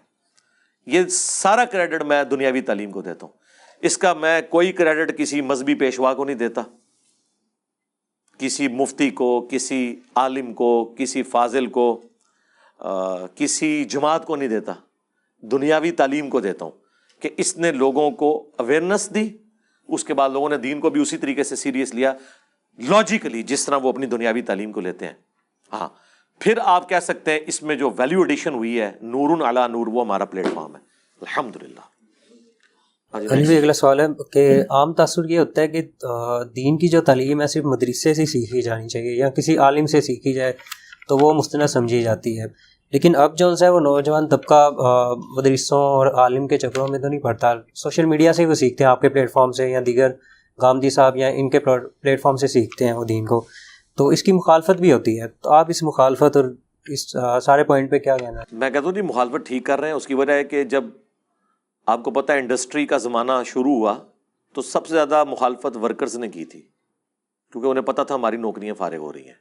یہ سارا کریڈٹ میں دنیاوی تعلیم کو دیتا ہوں. اس کا میں کوئی کریڈٹ کسی مذہبی پیشوا کو نہیں دیتا، کسی مفتی کو، کسی عالم کو، کسی فاضل کو، کسی جماعت کو نہیں دیتا. دنیاوی تعلیم کو دیتا ہوں کہ اس نے لوگوں کو اویئرنس دی، اس کے بعد لوگوں نے دین کو بھی اسی طریقے سے سیریس لیا، لاجیکلی جس طرح وہ اپنی دنیاوی تعلیم کو لیتے ہیں. ہاں پھر آپ کہہ سکتے ہیں اس میں جو ویلیو ایڈیشن ہوئی ہے، نور علی نور، وہ ہمارا پلیٹ فارم ہے الحمدللہ. اگلا سوال ہے کہ عام تاثر یہ ہوتا ہے کہ دین کی جو تعلیم ہے صرف مدرسے سے سیکھی جانی چاہیے یا کسی عالم سے سیکھی جائے تو وہ مستند سمجھی جاتی ہے، لیکن اب جو ہے وہ نوجوان طبقہ مدرسوں اور عالم کے چکروں میں تو نہیں پڑتا، سوشل میڈیا سے وہ سیکھتے ہیں، آپ کے پلیٹ فارم سے یا دیگر گامدی صاحب یا ان کے پلیٹ فارم سے سیکھتے ہیں وہ دین کو، تو اس کی مخالفت بھی ہوتی ہے. تو آپ اس مخالفت اور اس سارے پوائنٹ پہ کیا کہنا ہے؟ میں کہتا ہوں جی مخالفت ٹھیک کر رہے ہیں. اس کی وجہ ہے کہ جب آپ کو پتہ ہے انڈسٹری کا زمانہ شروع ہوا تو سب سے زیادہ مخالفت ورکرز نے کی تھی، کیونکہ انہیں پتہ تھا ہماری نوکریاں فارغ ہو رہی ہیں.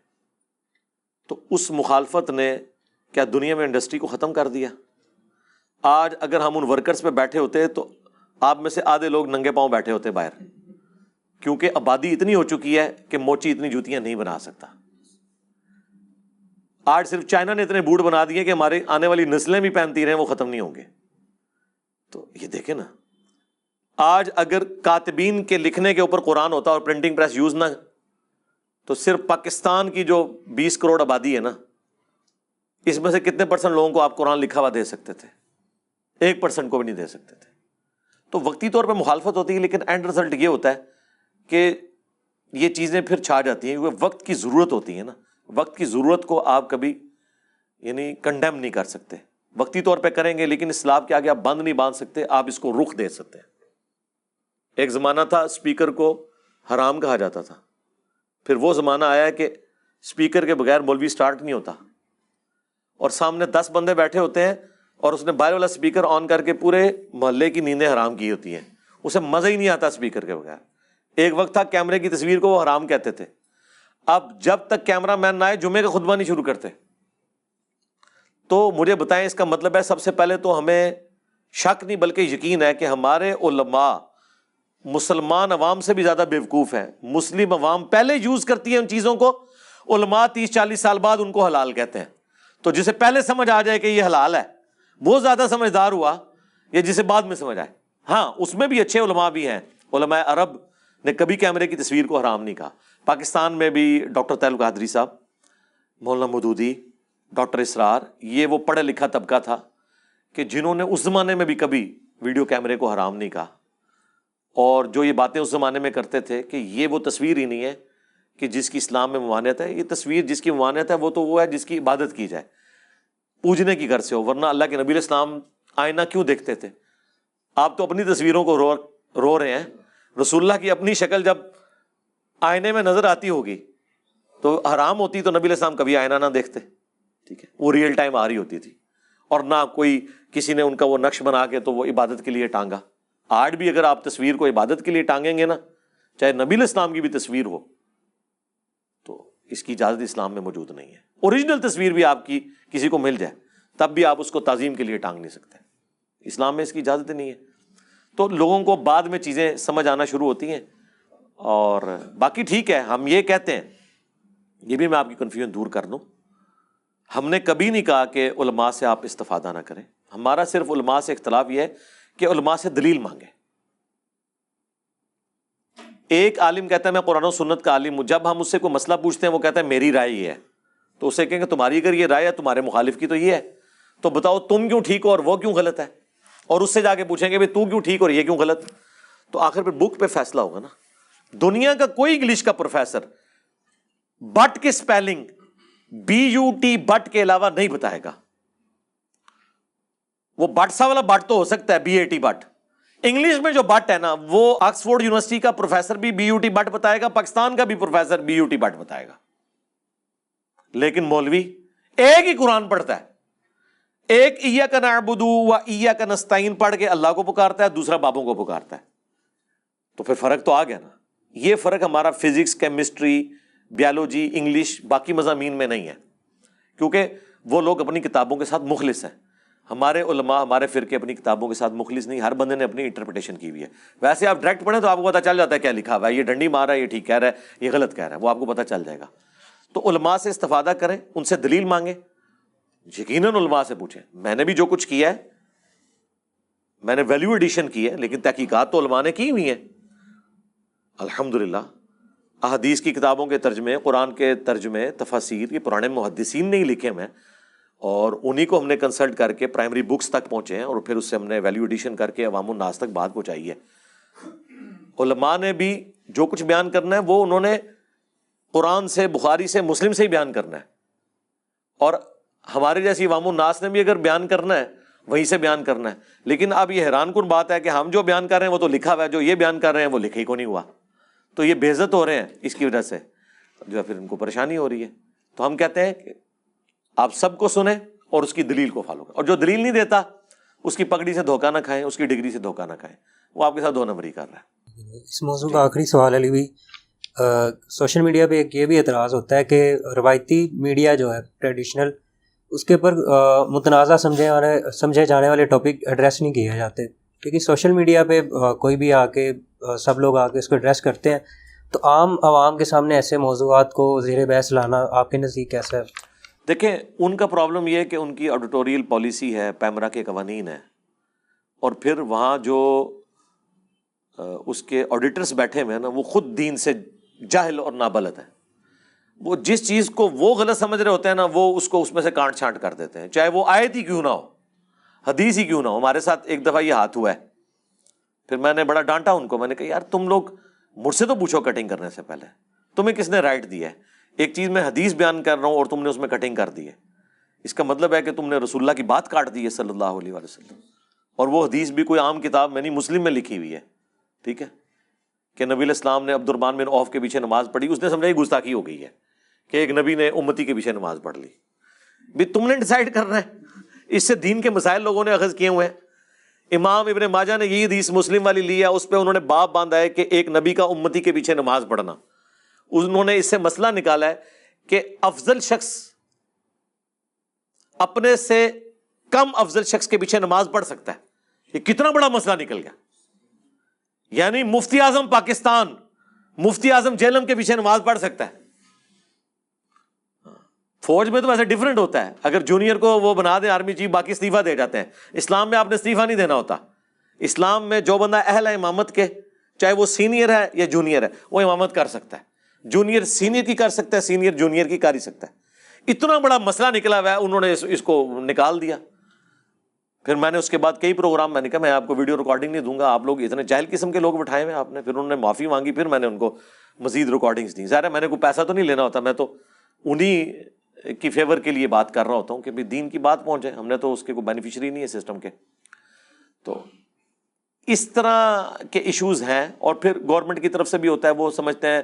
تو اس مخالفت نے کیا دنیا میں انڈسٹری کو ختم کر دیا؟ آج اگر ہم ان ورکرز پہ بیٹھے ہوتے تو آپ میں سے آدھے لوگ ننگے پاؤں بیٹھے ہوتے باہر، کیونکہ آبادی اتنی ہو چکی ہے کہ موچی اتنی جوتیاں نہیں بنا سکتا. آج صرف چائنا نے اتنے بوٹ بنا دیے کہ ہماری آنے والی نسلیں بھی پہنتی رہیں، وہ ختم نہیں ہوں گے. تو یہ دیکھیں نا، آج اگر کاتبین کے لکھنے کے اوپر قرآن ہوتا اور پرنٹنگ پریس یوز نہ، تو صرف پاکستان کی جو 20 کروڑ آبادی ہے نا، اس میں سے کتنے پرسنٹ لوگوں کو آپ قرآن لکھا ہوا دے سکتے تھے؟ 1% کو بھی نہیں دے سکتے تھے. تو وقتی طور پہ مخالفت ہوتی ہے، لیکن اینڈ رزلٹ یہ ہوتا ہے کہ یہ چیزیں پھر چھا جاتی ہیں، کیونکہ وقت کی ضرورت ہوتی ہے نا. وقت کی ضرورت کو آپ کبھی یعنی کنڈیم نہیں کر سکتے. وقتی طور پہ کریں گے، لیکن اسلام کے آگے آپ بند نہیں باندھ سکتے، آپ اس کو رخ دے سکتے ہیں. ایک زمانہ تھا اسپیکر کو حرام کہا جاتا تھا، پھر وہ زمانہ آیا کہ اسپیکر کے بغیر مولوی سٹارٹ نہیں ہوتا، اور سامنے 10 بندے بیٹھے ہوتے ہیں اور اس نے باہر والا اسپیکر آن کر کے پورے محلے کی نیندیں حرام کی ہوتی ہیں، اسے مزہ ہی نہیں آتا اسپیکر کے بغیر. ایک وقت تھا کیمرے کی تصویر کو وہ حرام کہتے تھے، اب جب تک کیمرہ مین نہ آئے جمعے کا خطبہ نہیں شروع کرتے. تو مجھے بتائیں اس کا مطلب ہے سب سے پہلے تو ہمیں شک نہیں بلکہ یقین ہے کہ ہمارے علماء مسلمان عوام سے بھی زیادہ بیوقوف ہیں. مسلم عوام پہلے یوز کرتی ہے ان چیزوں کو، علماء 30-40 سال بعد ان کو حلال کہتے ہیں. تو جسے پہلے سمجھ آ جائے کہ یہ حلال ہے وہ زیادہ سمجھدار ہوا، یا جسے بعد میں سمجھ آئے. ہاں اس میں بھی اچھے علماء بھی ہیں. علماء عرب نے کبھی کیمرے کی تصویر کو حرام نہیں کہا. پاکستان میں بھی ڈاکٹر طاہر القادری صاحب، مولانا مودودی، ڈاکٹر اسرار، یہ وہ پڑھا لکھا طبقہ تھا کہ جنہوں نے اس زمانے میں بھی کبھی ویڈیو کیمرے کو حرام نہیں کہا. اور جو یہ باتیں اس زمانے میں کرتے تھے کہ یہ وہ تصویر ہی نہیں ہے کہ جس کی اسلام میں ممانعت ہے، یہ تصویر جس کی ممانعت ہے وہ تو وہ ہے جس کی عبادت کی جائے، پوجنے کی غرض سے ہو. ورنہ اللہ کے نبی علیہ السلام آئینہ کیوں دیکھتے تھے؟ آپ تو اپنی تصویروں کو رو رہے ہیں. رسول اللہ کی اپنی شکل جب آئینے میں نظر آتی ہوگی تو حرام ہوتی تو نبی علیہ السلام کبھی آئینہ نہ دیکھتے. ٹھیک ہے، وہ ریئل ٹائم آ رہی ہوتی تھی، اور نہ کوئی کسی نے ان کا وہ نقش بنا کے تو وہ عبادت کے لیے ٹانگا. آج بھی اگر آپ تصویر کو عبادت کے لیے ٹانگیں گے نا، چاہے نبی علیہ السلام کی بھی تصویر ہو، تو اس کی اجازت اسلام میں موجود نہیں ہے. اوریجنل تصویر بھی آپ کی کسی کو مل جائے تب بھی آپ اس کو تعظیم کے لیے ٹانگ نہیں سکتے، اسلام میں اس کی اجازت نہیں ہے. تو لوگوں کو بعد میں چیزیں سمجھ آنا شروع ہوتی ہیں. اور باقی ٹھیک ہے، ہم یہ کہتے ہیں، یہ بھی میں آپ کی کنفیوژن دور کر دوں، ہم نے کبھی نہیں کہا کہ علماء سے آپ استفادہ نہ کریں. ہمارا صرف علماء سے اختلاف یہ ہے کہ علماء سے دلیل مانگیں. ایک عالم کہتا ہے میں قرآن و سنت کا عالم ہوں، جب ہم اس سے کوئی مسئلہ پوچھتے ہیں وہ کہتا ہے میری رائے یہ ہے، تو اسے کہیں گے تمہاری اگر یہ رائے ہے تمہارے مخالف کی تو یہ ہے، تو بتاؤ تم کیوں ٹھیک ہو اور وہ کیوں غلط ہے. اور اس سے جا کے پوچھیں گے بھائی تو کیوں ٹھیک اور یہ کیوں غلط. تو آخر پہ بک پہ فیصلہ ہوگا نا. دنیا کا کوئی انگلش کا پروفیسر بٹ کے سپیلنگ BUT بٹ کے علاوہ نہیں بتائے گا. وہ بٹ سا والا بٹ تو ہو سکتا ہے BAT بٹ، انگلش میں جو بٹ ہے نا وہ آکسفورڈ یونیورسٹی کا پروفیسر بھی BUT بٹ بتائے گا، پاکستان کا بھی پروفیسر BUT بٹ بتائے گا. لیکن مولوی ایک ہی قرآن پڑھتا ہے، ایک ایاک نعبد و ایاک نستعین پڑھ کے اللہ کو پکارتا ہے، دوسرا بابوں کو پکارتا ہے. تو پھر فرق تو آ گیا نا. یہ فرق ہمارا فزکس، کیمسٹری، بیالوجی، انگلش، باقی مضامین میں نہیں ہے، کیونکہ وہ لوگ اپنی کتابوں کے ساتھ مخلص ہیں. ہمارے علماء، ہمارے فرقے اپنی کتابوں کے ساتھ مخلص نہیں، ہر بندے نے اپنی انٹرپریٹیشن کی ہوئی ہے. ویسے آپ ڈائریکٹ پڑھیں تو آپ کو پتہ چل جاتا ہے کیا لکھا ہوا ہے، یہ ڈنڈی مار رہا ہے، یہ ٹھیک کہہ رہا ہے، یہ غلط کہہ رہا ہے، وہ آپ کو پتہ چل جائے گا. تو علماء سے استفادہ کریں، ان سے دلیل مانگیں، یقیناً علماء سے پوچھیں. میں نے بھی جو کچھ کیا ہے، میں نے ویلیو ایڈیشن کی ہے، لیکن تحقیقات تو علماء نے کی ہوئی ہیں الحمدللہ. احادیث کی کتابوں کے ترجمے، قرآن کے ترجمے، تفاسیر، یہ پرانے محدثین نے ہی لکھے ہیں، اور انہی کو ہم نے کنسلٹ کر کے پرائمری بکس تک پہنچے ہیں، اور پھر اس سے ہم نے ویلیو ایڈیشن کر کے عوام الناس تک بات پہنچائی ہے. علماء نے بھی جو کچھ بیان کرنا ہے وہ انہوں نے قرآن سے، بخاری سے، مسلم سے ہی بیان کرنا ہے، اور ہمارے جیسی عوام الناس نے بھی اگر بیان کرنا ہے وہیں سے بیان کرنا ہے. لیکن اب یہ حیران کن بات ہے کہ ہم جو بیان کر رہے ہیں وہ تو لکھا ہوا ہے، جو یہ بیان کر رہے ہیں وہ لکھے ہی کو نہیں ہوا. تو یہ بے عزت ہو رہے ہیں، اس کی وجہ سے جو ہے پھر ان کو پریشانی ہو رہی ہے. تو ہم کہتے ہیں کہ آپ سب کو سنیں اور اس کی دلیل کو فالو کریں، اور جو دلیل نہیں دیتا اس کی پگڑی سے دھوکہ نہ کھائیں، اس کی ڈگری سے دھوکہ نہ کھائیں، وہ آپ کے ساتھ 2 نمبری کر رہا ہے. اس موضوع کا آخری سوال علی بھی، سوشل میڈیا پہ ایک یہ بھی اعتراض ہوتا ہے کہ روایتی میڈیا جو ہے ٹریڈیشنل، اس کے اوپر متنازع سمجھے جانے والے ٹاپک ایڈریس نہیں کیے جاتے، کیونکہ سوشل میڈیا پہ کوئی بھی آ کے، سب لوگ آ کے اس کو ایڈریس کرتے ہیں. تو عام عوام کے سامنے ایسے موضوعات کو زیر بحث لانا آپ کے نزدیک کیسا ہے؟ دیکھیں ان کا پرابلم یہ ہے کہ ان کی آڈیٹوریل پالیسی ہے، پیمرا کے قوانین ہیں، اور پھر وہاں جو اس کے آڈیٹرز بیٹھے ہوئے ہیں نا، وہ خود دین سے جاہل اور نابلد ہیں. وہ جس چیز کو وہ غلط سمجھ رہے ہوتے ہیں نا، وہ اس کو اس میں سے کانٹ چھانٹ کر دیتے ہیں، چاہے وہ آیت ہی کیوں نہ ہو، حدیث ہی کیوں نہ ہو. ہمارے ساتھ ایک دفعہ یہ ہاتھ ہوا ہے، پھر میں نے بڑا ڈانٹا ان کو. میں نے کہا یار تم لوگ مجھ سے تو پوچھو کٹنگ کرنے سے پہلے، تمہیں کس نے رائٹ دیا ہے؟ ایک چیز میں حدیث بیان کر رہا ہوں اور تم نے اس میں کٹنگ کر دی ہے، اس کا مطلب ہے کہ تم نے رسول اللہ کی بات کاٹ دی ہے صلی اللہ علیہ وسلم. اور وہ حدیث بھی کوئی عام کتاب میں نہیں، مسلم میں لکھی ہوئی ہے، ٹھیک ہے، کہ نبی علیہ السلام نے عبد الرحمن بن عوف کے پیچھے نماز پڑھی. اس نے سمجھا یہ گستاخی ہو گئی ہے کہ ایک نبی نے امتی کے پیچھے نماز پڑھ لی. بھی تم نے ڈیسائیڈ کرنا ہے، اس سے دین کے مسائل لوگوں نے اخذ کیے ہوئے ہیں. امام ابن ماجہ نے یہ حدیث مسلم والی لی ہے، اس پہ انہوں نے باب باندھا ہے کہ ایک نبی کا امتی کے پیچھے نماز پڑھنا. انہوں نے اس سے مسئلہ نکالا ہے کہ افضل شخص اپنے سے کم افضل شخص کے پیچھے نماز پڑھ سکتا ہے. یہ کتنا بڑا مسئلہ نکل گیا. یعنی مفتی اعظم پاکستان مفتی اعظم جہلم کے پیچھے نماز پڑھ سکتا ہے. فوج میں تو ویسے ڈیفرنٹ ہوتا ہے، اگر جونیئر کو وہ بنا دیں آرمی چیف، باقی استعفیٰ دے جاتے ہیں. اسلام میں آپ نے استعفیٰ نہیں دینا ہوتا. اسلام میں جو بندہ اہل ہے امامت کے، چاہے وہ سینئر ہے یا جونیئر ہے، وہ امامت کر سکتا ہے. جونیئر سینئر کی کر سکتا ہے، سینئر جونیئر کی کر ہی سکتا ہے. اتنا بڑا مسئلہ نکلا ہوا ہے، انہوں نے اس کو نکال دیا. پھر میں نے اس کے بعد کئی پروگرام، میں نے کہا میں آپ کو ویڈیو ریکارڈنگ نہیں دوں گا، آپ لوگ اتنے جاہل قسم کے لوگ بٹھائے ہوئے آپ نے. پھر انہوں نے معافی مانگی، پھر میں نے ان کو مزید ریکارڈنگز دی. ظاہر ہے میں نے کوئی پیسہ تو نہیں لینا ہوتا، میں تو انہی کی فیور کے لیے بات کر رہا ہوتا ہوں کہ بھی دین کی بات پہنچے. ہم نے تو اس کے کوئی بینیفیشری نہیں ہے سسٹم کے. تو اس طرح کے ایشوز ہیں. اور پھر گورنمنٹ کی طرف سے بھی ہوتا ہے، وہ سمجھتے ہیں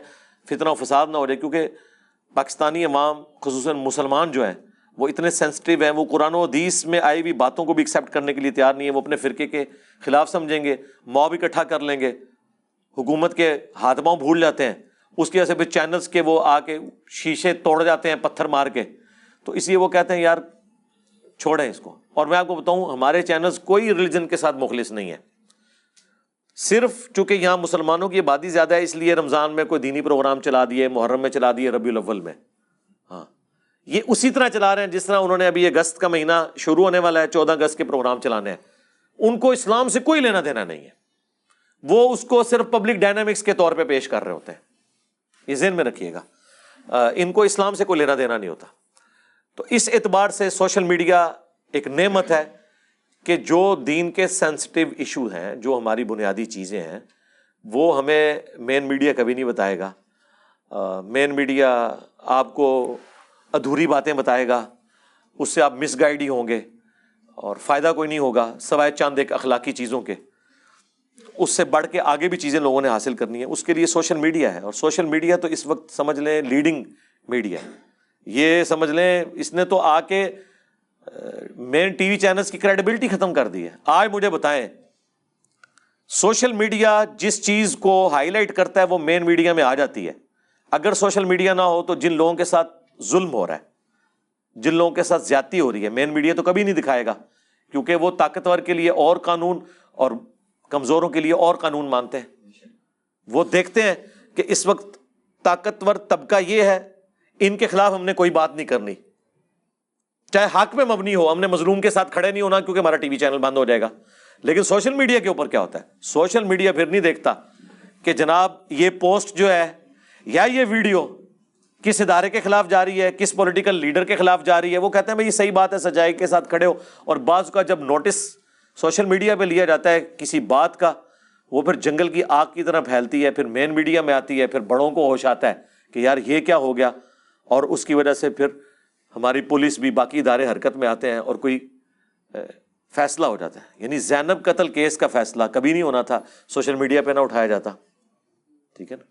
فتنہ و فساد نہ ہو جائے، کیونکہ پاکستانی عوام خصوصاً مسلمان جو ہیں وہ اتنے سینسٹیو ہیں، وہ قرآن و حدیث میں آئی ہوئی باتوں کو بھی ایکسیپٹ کرنے کے لیے تیار نہیں ہے. وہ اپنے فرقے کے خلاف سمجھیں گے، موب اکٹھا کر لیں گے، حکومت کے ہاتھ پاؤں بھول جاتے ہیں. اس کی وجہ سے پھر چینلز کے وہ آ کے شیشے توڑ جاتے ہیں پتھر مار کے. تو اس لیے وہ کہتے ہیں یار چھوڑیں اس کو. اور میں آپ کو بتاؤں ہمارے چینلز کوئی ریلیجن کے ساتھ مخلص نہیں ہے. صرف چونکہ یہاں مسلمانوں کی آبادی زیادہ ہے، اس لیے رمضان میں کوئی دینی پروگرام چلا دیے، محرم میں چلا دیے، ربیع الاول میں. ہاں یہ اسی طرح چلا رہے ہیں جس طرح انہوں نے ابھی اگست کا مہینہ شروع ہونے والا ہے، 14 اگست کے پروگرام چلانے ہیں. ان کو اسلام سے کوئی لینا دینا نہیں ہے، وہ اس کو صرف پبلک ڈائنامکس کے طور پہ پیش کر رہے ہوتے ہیں. یہ ذہن میں رکھیے گا، ان کو اسلام سے کوئی لینا دینا نہیں ہوتا. تو اس اعتبار سے سوشل میڈیا ایک نعمت ہے کہ جو دین کے سینسٹیو ایشو ہیں، جو ہماری بنیادی چیزیں ہیں، وہ ہمیں مین میڈیا کبھی نہیں بتائے گا. مین میڈیا آپ کو ادھوری باتیں بتائے گا، اس سے آپ مس گائیڈ ہی ہوں گے اور فائدہ کوئی نہیں ہوگا سوائے چند ایک اخلاقی چیزوں کے. اس سے بڑھ کے آگے بھی چیزیں لوگوں نے حاصل کرنی ہے، اس کے لیے سوشل میڈیا ہے. اور سوشل میڈیا تو اس وقت سمجھ لیں لیڈنگ میڈیا ہے. یہ سمجھ لیں اس نے تو آ کے مین ٹی وی چینلز کی کریڈیبلٹی ختم کر دی ہے. آج مجھے بتائیں سوشل میڈیا جس چیز کو ہائی لائٹ کرتا ہے وہ مین میڈیا میں آ جاتی ہے. اگر سوشل میڈیا نہ ہو تو جن لوگوں کے ساتھ ظلم ہو رہا ہے، جن لوگوں کے ساتھ زیادتی ہو رہی ہے، مین میڈیا تو کبھی نہیں دکھائے گا، کیونکہ وہ طاقتور کے لیے اور قانون اور کمزوروں کے لیے اور قانون مانتے ہیں. وہ دیکھتے ہیں کہ اس وقت طاقتور طبقہ یہ ہے، ان کے خلاف ہم نے کوئی بات نہیں کرنی، چاہے حق میں مبنی ہو، ہم نے مظلوم کے ساتھ کھڑے نہیں ہونا کیونکہ ہمارا ٹی وی چینل بند ہو جائے گا. لیکن سوشل میڈیا کے اوپر کیا ہوتا ہے؟ سوشل میڈیا پھر نہیں دیکھتا کہ جناب یہ پوسٹ جو ہے یا یہ ویڈیو کس ادارے کے خلاف جا رہی ہے، کس پولیٹیکل لیڈر کے خلاف جا رہی ہے. وہ کہتے ہیں بھائی یہ صحیح بات ہے، سچائی کے ساتھ کھڑے ہو. اور بعض کا جب نوٹس سوشل میڈیا پہ لیا جاتا ہے کسی بات کا، وہ پھر جنگل کی آگ کی طرح پھیلتی ہے، پھر مین میڈیا میں آتی ہے، پھر بڑوں کو ہوش آتا ہے کہ یار یہ کیا ہو گیا. اور اس کی وجہ سے پھر ہماری پولیس بھی، باقی ادارے حرکت میں آتے ہیں اور کوئی فیصلہ ہو جاتا ہے. یعنی زینب قتل کیس کا فیصلہ کبھی نہیں ہونا تھا سوشل میڈیا پہ نہ اٹھایا جاتا. ٹھیک ہے نا،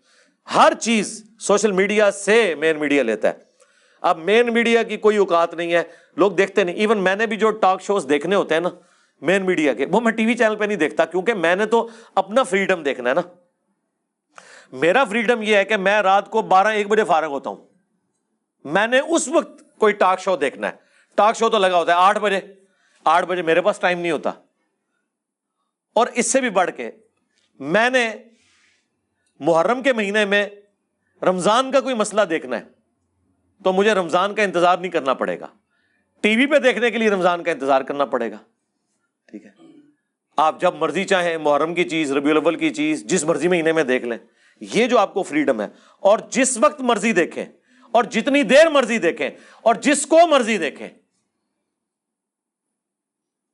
ہر چیز سوشل میڈیا سے مین میڈیا لیتا ہے. اب مین میڈیا کی کوئی اوقات نہیں ہے، لوگ دیکھتے نہیں. ایون میں نے بھی جو ٹاک شوز دیکھنے ہوتے ہیں نا مین میڈیا کے، وہ میں ٹی وی چینل پہ نہیں دیکھتا، کیونکہ میں نے تو اپنا فریڈم دیکھنا ہے نا. میرا فریڈم یہ ہے کہ میں رات کو 12-1 بجے فارغ ہوتا ہوں، میں نے اس وقت کوئی ٹاک شو دیکھنا ہے. ٹاک شو تو لگا ہوتا ہے 8 بجے میرے پاس ٹائم نہیں ہوتا. اور اس سے بھی بڑھ کے میں نے محرم کے مہینے میں رمضان کا کوئی مسئلہ دیکھنا ہے، تو مجھے رمضان کا انتظار نہیں کرنا پڑے گا، ٹی وی پہ دیکھنے کے لیے رمضان کا انتظار کرنا پڑے گا. ٹھیک ہے، آپ جب مرضی چاہیں محرم کی چیز، ربیع الاول کی چیز جس مرضی مہینے میں دیکھ لیں. یہ جو آپ کو فریڈم ہے، اور جس وقت مرضی دیکھیں اور جتنی دیر مرضی دیکھیں اور جس کو مرضی دیکھیں.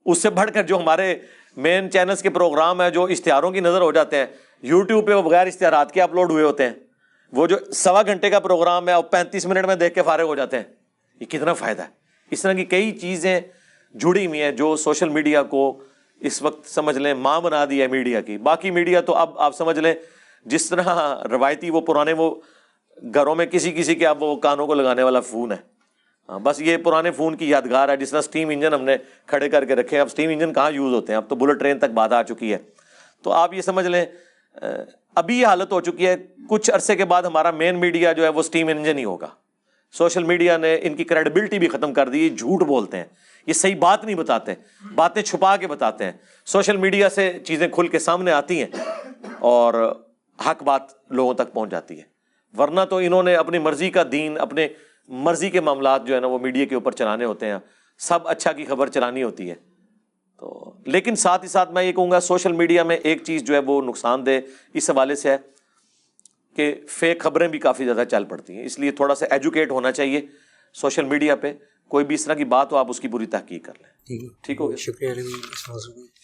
اس سے بڑھ کر جو ہمارے مین چینلز کے پروگرام ہیں جو اشتہاروں کی نظر ہو جاتے ہیں، یوٹیوب پہ وہ بغیر اشتہارات کے اپلوڈ ہوئے ہوتے ہیں. وہ جو 1.25 گھنٹے کا پروگرام ہے اور 35 منٹ میں دیکھ کے فارغ ہو جاتے ہیں. یہ کتنا فائدہ ہے. اس طرح کی کئی چیزیں جڑی ہوئی ہیں جو سوشل میڈیا کو اس وقت سمجھ لیں ماں بنا دی ہے میڈیا کی. باقی میڈیا تو اب آپ سمجھ لیں جس طرح روایتی وہ پرانے وہ گھروں میں کسی کے اب وہ کانوں کو لگانے والا فون ہے. بس یہ پرانے فون کی یادگار ہے. جس طرح اسٹیم انجن ہم نے کھڑے کر کے رکھے ہیں، اب اسٹیم انجن کہاں یوز ہوتے ہیں، اب تو بلٹ ٹرین تک بات آ چکی ہے. تو آپ یہ سمجھ لیں ابھی یہ حالت ہو چکی ہے. کچھ عرصے کے بعد ہمارا مین میڈیا جو ہے وہ اسٹیم انجن ہی ہوگا. سوشل میڈیا نے ان کی کریڈیبلٹی بھی ختم کر دی. یہ جھوٹ بولتے ہیں، یہ صحیح بات نہیں بتاتے، باتیں چھپا کے بتاتے ہیں. سوشل میڈیا سے چیزیں کھل کے سامنے آتی ہیں اور حق بات لوگوں تک پہنچ جاتی ہے. ورنہ تو انہوں نے اپنی مرضی کا دین، اپنے مرضی کے معاملات جو ہے نا وہ میڈیا کے اوپر چلانے ہوتے ہیں. سب اچھا کی خبر چلانی ہوتی ہے. تو لیکن ساتھ ہی ساتھ میں یہ کہوں گا سوشل میڈیا میں ایک چیز جو ہے وہ نقصان دہ اس حوالے سے ہے کہ فیک خبریں بھی کافی زیادہ چل پڑتی ہیں. اس لیے تھوڑا سا ایجوکیٹ ہونا چاہیے سوشل میڈیا پہ. کوئی بھی اس طرح کی بات ہو آپ اس کی پوری تحقیق کر لیں. ٹھیک ہو گیا. شکریہ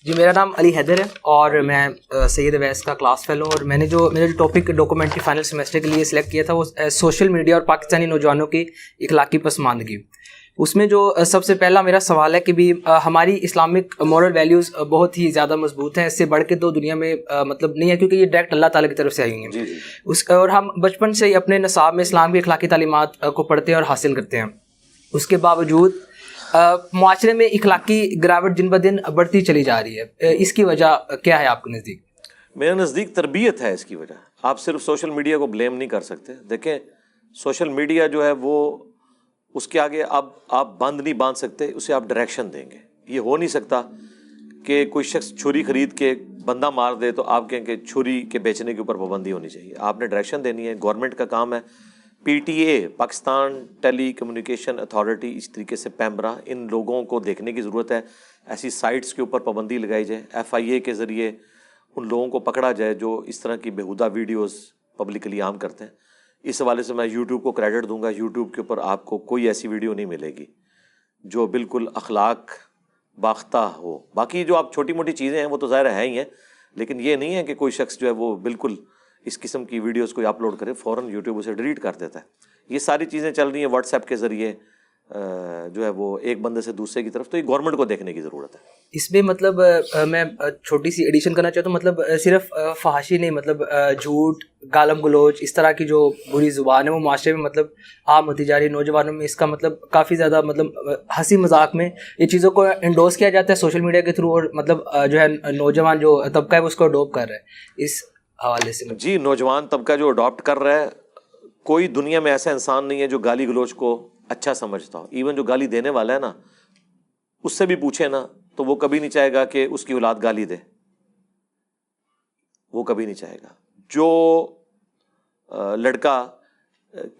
جی میرا نام علی حیدر ہے اور میں سید اویس کا کلاس فیلو ہوں. اور میں نے میرا جو ٹاپک ڈاکومنٹری فائنل سیمسٹر کے لیے سلیکٹ کیا تھا وہ سوشل میڈیا اور پاکستانی نوجوانوں کی اخلاقی پسماندگی. اس میں جو سب سے پہلا میرا سوال ہے کہ بھی ہماری اسلامک مورل ویلیوز بہت ہی زیادہ مضبوط ہیں. اس سے بڑھ کے تو دنیا میں مطلب نہیں ہے کیونکہ یہ ڈائریکٹ اللہ تعالیٰ کی طرف سے آئی ہیں. اور ہم بچپن سے ہی اپنے نصاب میں اسلام کی اخلاقی تعلیمات کو پڑھتے ہیں اور حاصل کرتے ہیں. اس کے باوجود معاشرے میں اخلاقی گراوٹ دن بدن بڑھتی چلی جا رہی ہے. اس کی وجہ کیا ہے آپ کے نزدیک؟ میرے نزدیک تربیت ہے اس کی وجہ. آپ صرف سوشل میڈیا کو بلیم نہیں کر سکتے. دیکھیں سوشل میڈیا جو ہے وہ اس کے آگے اب آپ بند نہیں باندھ سکتے، اسے آپ ڈائریکشن دیں گے. یہ ہو نہیں سکتا کہ کوئی شخص چھری خرید کے بندہ مار دے تو آپ کہیں کہ چھری کے بیچنے کے اوپر پابندی ہونی چاہیے. آپ نے ڈائریکشن دینی ہے. گورنمنٹ کا کام ہے. P T A Pakistan telecommunication authority, اس طریقے سے پیمرا، ان لوگوں کو دیکھنے کی ضرورت ہے. ایسی سائٹس کے اوپر پابندی لگائی جائے. ایف آئی اے کے ذریعے ان لوگوں کو پکڑا جائے جو اس طرح کی بیہودہ ویڈیوز پبلکلی عام کرتے ہیں. اس حوالے سے میں یوٹیوب کو کریڈٹ دوں گا. یوٹیوب کے اوپر آپ کو کوئی ایسی ویڈیو نہیں ملے گی جو بالکل اخلاق باختہ ہو. باقی جو آپ چھوٹی موٹی چیزیں ہیں وہ تو ظاہر ہے ہی ہیں، لیکن یہ نہیں ہے کہ کوئی شخص جو ہے وہ بالکل اس قسم کی ویڈیوز کو اپلوڈ کرے فوراً یوٹیوب اسے ڈیلیٹ کر دیتا ہے. یہ ساری چیزیں چل رہی ہیں واٹس ایپ کے ذریعے جو ہے وہ ایک بندے سے دوسرے کی طرف. تو یہ گورنمنٹ کو دیکھنے کی ضرورت ہے. اس میں مطلب میں چھوٹی سی ایڈیشن کرنا چاہتا ہوں. مطلب صرف فحاشی نہیں، مطلب جھوٹ، گالم گلوچ، اس طرح کی جو بری زبان ہے وہ معاشرے میں مطلب عام ہوتی جا رہی ہے. نوجوانوں میں اس کا مطلب کافی زیادہ مطلب ہنسی مذاق میں یہ چیزوں کو انڈورس کیا جاتا ہے سوشل میڈیا کے تھرو، اور مطلب جو ہے نوجوان جو طبقہ ہے وہ اس کو اڈوپ کر رہا ہے. اس حوالے سے جی نوجوان طبقہ جو اڈاپٹ کر رہا ہے، کوئی دنیا میں ایسا انسان نہیں ہے جو گالی گلوچ کو اچھا سمجھتا ہو. ایون جو گالی دینے والا ہے نا، اس سے بھی پوچھے نا تو وہ کبھی نہیں چاہے گا کہ اس کی اولاد گالی دے. وہ کبھی نہیں چاہے گا. جو لڑکا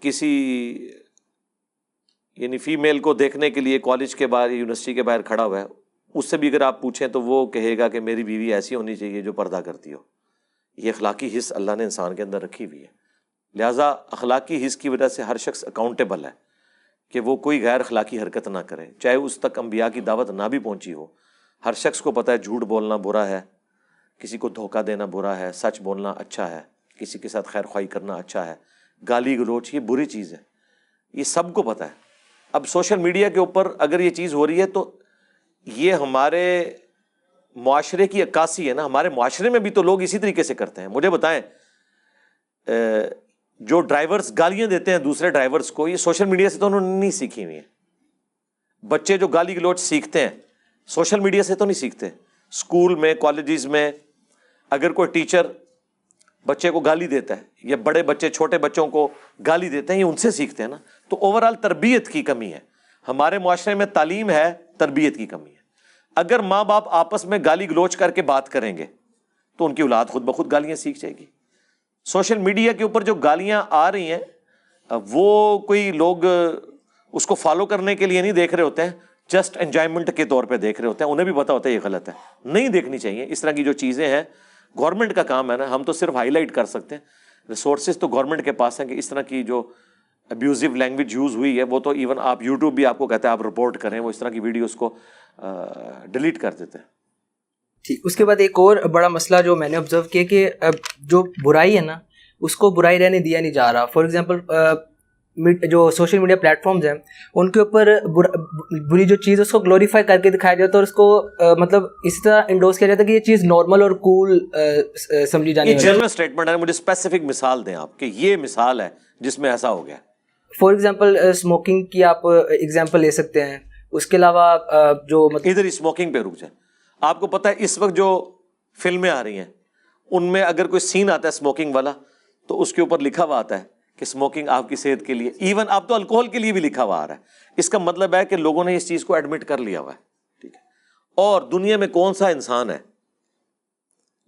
کسی یعنی فیمیل کو دیکھنے کے لیے کالج کے باہر یونیورسٹی کے باہر کھڑا ہوا ہے، اس سے بھی اگر آپ پوچھیں تو وہ کہے گا کہ میری بیوی ایسی ہونی چاہیے جو پردہ کرتی ہو. یہ اخلاقی حص اللہ نے انسان کے اندر رکھی ہوئی ہے. لہٰذا اخلاقی حص کی وجہ سے ہر شخص اکاؤنٹیبل ہے کہ وہ کوئی غیر اخلاقی حرکت نہ کرے، چاہے اس تک انبیاء کی دعوت نہ بھی پہنچی ہو. ہر شخص کو پتہ ہے جھوٹ بولنا برا ہے، کسی کو دھوکہ دینا برا ہے، سچ بولنا اچھا ہے، کسی کے ساتھ خیر خواہی کرنا اچھا ہے. گالی گلوچ یہ بری چیز ہے، یہ سب کو پتہ ہے. اب سوشل میڈیا کے اوپر اگر یہ چیز ہو رہی ہے تو یہ ہمارے معاشرے کی عکاسی ہے نا. ہمارے معاشرے میں بھی تو لوگ اسی طریقے سے کرتے ہیں. مجھے بتائیں جو ڈرائیورز گالیاں دیتے ہیں دوسرے ڈرائیورز کو، یہ سوشل میڈیا سے تو انہوں نے نہیں سیکھی ہوئی ہیں. بچے جو گالی گلوچ سیکھتے ہیں سوشل میڈیا سے تو نہیں سیکھتے. اسکول میں کالجز میں اگر کوئی ٹیچر بچے کو گالی دیتا ہے یا بڑے بچے چھوٹے بچوں کو گالی دیتے ہیں، یہ ان سے سیکھتے ہیں نا. تو اوور آل تربیت کی کمی ہے ہمارے معاشرے میں. تعلیم ہے، تربیت کی کمی ہے. اگر ماں باپ آپس میں گالی گلوچ کر کے بات کریں گے تو ان کی اولاد خود بخود گالیاں سیکھ جائے گی. سوشل میڈیا کے اوپر جو گالیاں آ رہی ہیں وہ کوئی لوگ اس کو فالو کرنے کے لیے نہیں دیکھ رہے ہوتے ہیں, جسٹ انجوائمنٹ کے طور پہ دیکھ رہے ہوتے ہیں, انہیں بھی پتا ہوتا ہے یہ غلط ہے, نہیں دیکھنی چاہیے اس طرح کی جو چیزیں ہیں. گورنمنٹ کا کام ہے نا, ہم تو صرف ہائی لائٹ کر سکتے ہیں, ریسورسز تو گورنمنٹ کے پاس ہیں کہ اس طرح کی جو ابیوزو لینگویج یوز ہوئی ہے وہ تو ایون آپ یوٹیوب بھی آپ کو کہتا ہے آپ رپورٹ کریں, وہ اس طرح کی ویڈیوز کو ڈیلیٹ کر دیتے ہیں. ٹھیک. اس کے بعد ایک اور بڑا مسئلہ جو میں نے آبزرو کیا کہ جو برائی ہے نا اس کو برائی رہنے دیا نہیں جا رہا. فار ایگزامپل جو سوشل میڈیا پلیٹ فارمز ہیں ان کے اوپر بری جو چیز ہے اس کو گلوریفائی کر کے دکھایا جاتا ہے اور اس کو مطلب اسی طرح انڈورس کیا جاتا ہے کہ یہ چیز نارمل اور کول سمجھی جانی ہے. یہ جنرل اسٹیٹمنٹ ہے, مجھے اسپیسیفک مثال دیں آپ کہ یہ مثال ہے جس میں ایسا ہو گیا. فار ایگزامپل اسموکنگ کی آپ ایگزامپل لے سکتے ہیں. اس کے علاوہ جو ادھر اسموکنگ پہ رک جائیں. آپ کو پتہ ہے اس وقت جو فلمیں آ رہی ہیں ان میں اگر کوئی سین آتا ہے اسموکنگ والا تو اس کے اوپر لکھا ہوا آتا ہے کہ اسموکنگ آپ کی صحت کے لیے, ایون اب تو الکوہل کے لیے بھی لکھا ہوا آ رہا ہے. اس کا مطلب ہے کہ لوگوں نے اس چیز کو ایڈمٹ کر لیا ہوا ہے. ٹھیک ہے, اور دنیا میں کون سا انسان ہے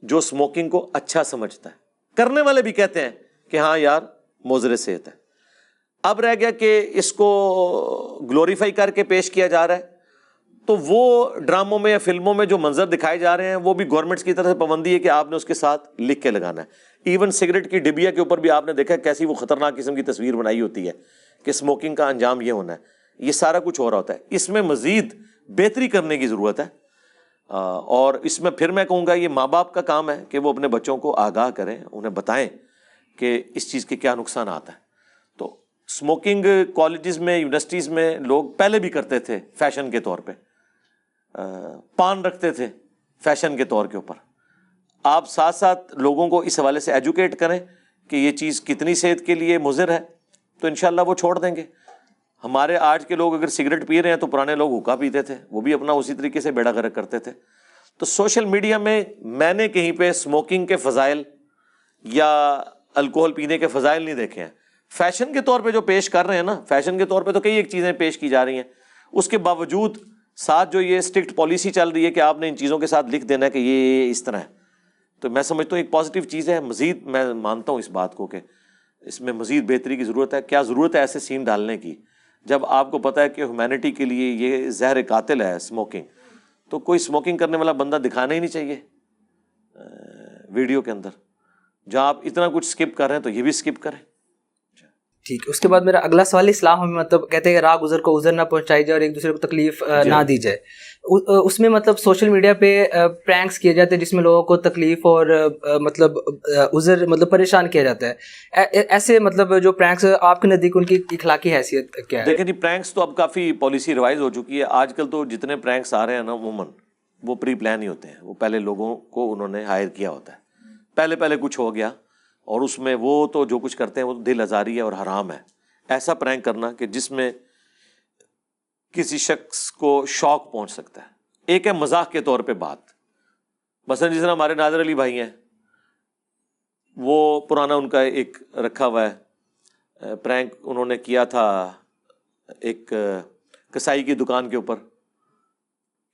جو اسموکنگ کو اچھا سمجھتا ہے؟ کرنے والے بھی کہتے ہیں کہ ہاں یار مضر صحت ہے. اب رہ گیا کہ اس کو گلوریفائی کر کے پیش کیا جا رہا ہے, تو وہ ڈراموں میں یا فلموں میں جو منظر دکھائے جا رہے ہیں وہ بھی گورنمنٹس کی طرف سے پابندی ہے کہ آپ نے اس کے ساتھ لکھ کے لگانا ہے. ایون سگریٹ کی ڈبیا کے اوپر بھی آپ نے دیکھا کیسی وہ خطرناک قسم کی تصویر بنائی ہوتی ہے کہ اسموکنگ کا انجام یہ ہونا ہے. یہ سارا کچھ ہو رہا ہوتا ہے. اس میں مزید بہتری کرنے کی ضرورت ہے, اور اس میں پھر میں کہوں گا یہ ماں باپ کا کام ہے کہ وہ اپنے بچوں کو آگاہ کریں, انہیں بتائیں کہ اس چیز کے کیا نقصانات ہیں. تو اسموکنگ کالجز میں یونیورسٹیز میں لوگ پہلے بھی کرتے تھے فیشن کے طور پہ, پان رکھتے تھے فیشن کے طور کے اوپر. آپ ساتھ ساتھ لوگوں کو اس حوالے سے ایجوکیٹ کریں کہ یہ چیز کتنی صحت کے لیے مضر ہے, تو انشاءاللہ وہ چھوڑ دیں گے. ہمارے آج کے لوگ اگر سگریٹ پی رہے ہیں تو پرانے لوگ حقہ پیتے تھے, وہ بھی اپنا اسی طریقے سے بیڑا غرق کرتے تھے. تو سوشل میڈیا میں نے کہیں پہ اسموکنگ کے فضائل یا الکوہل پینے کے فضائل نہیں دیکھے ہیں. فیشن کے طور پہ جو پیش کر رہے ہیں نا, فیشن کے طور پہ تو کئی ایک چیزیں پیش کی جا رہی ہیں, اس کے باوجود ساتھ جو یہ اسٹرکٹ پالیسی چل رہی ہے کہ آپ نے ان چیزوں کے ساتھ لکھ دینا ہے کہ یہ اس طرح ہے, تو میں سمجھتا ہوں ایک پازیٹیو چیز ہے. مزید میں مانتا ہوں اس بات کو کہ اس میں مزید بہتری کی ضرورت ہے. کیا ضرورت ہے ایسے سین ڈالنے کی جب آپ کو پتہ ہے کہ ہیومینٹی کے لیے یہ زہر قاتل ہے اسموکنگ, تو کوئی اسموکنگ کرنے والا بندہ دکھانا ہی نہیں چاہیے ویڈیو کے اندر. جہاں آپ اتنا کچھ اسکپ کر رہے ہیں تو یہ بھی اسکپ کریں. ٹھیک. اس کے بعد میرا اگلا سوال, اسلام ہمیں مطلب کہتے ہیں کہ راہ گزر کو عذر نہ پہنچائی جائے اور ایک دوسرے کو تکلیف نہ دی جائے. اس میں مطلب سوشل میڈیا پہ پرینکس کیے جاتے ہیں جس میں لوگوں کو تکلیف اور مطلب عذر مطلب پریشان کیا جاتا ہے. ایسے مطلب جو پرینکس آپ کے نزدیک ان کی اخلاقی حیثیت کیا ہے؟ دیکھیں جی, پرینکس تو اب کافی پالیسی ریوائز ہو چکی ہے. آج کل تو جتنے پرینکس آ رہے ہیں نا عموماً وہ پری پلان ہی ہوتے ہیں. وہ پہلے لوگوں کو انہوں نے ہائر کیا ہوتا ہے, پہلے کچھ ہو گیا اور اس میں وہ تو جو کچھ کرتے ہیں وہ دل آزاری ہے اور حرام ہے. ایسا پرینک کرنا کہ جس میں کسی شخص کو شوق پہنچ سکتا ہے. ایک ہے مزاح کے طور پہ بات, مثلا جس طرح ہمارے ناظر علی بھائی ہیں, وہ پرانا ان کا ایک رکھا ہوا ہے پرینک, انہوں نے کیا تھا ایک کسائی کی دکان کے اوپر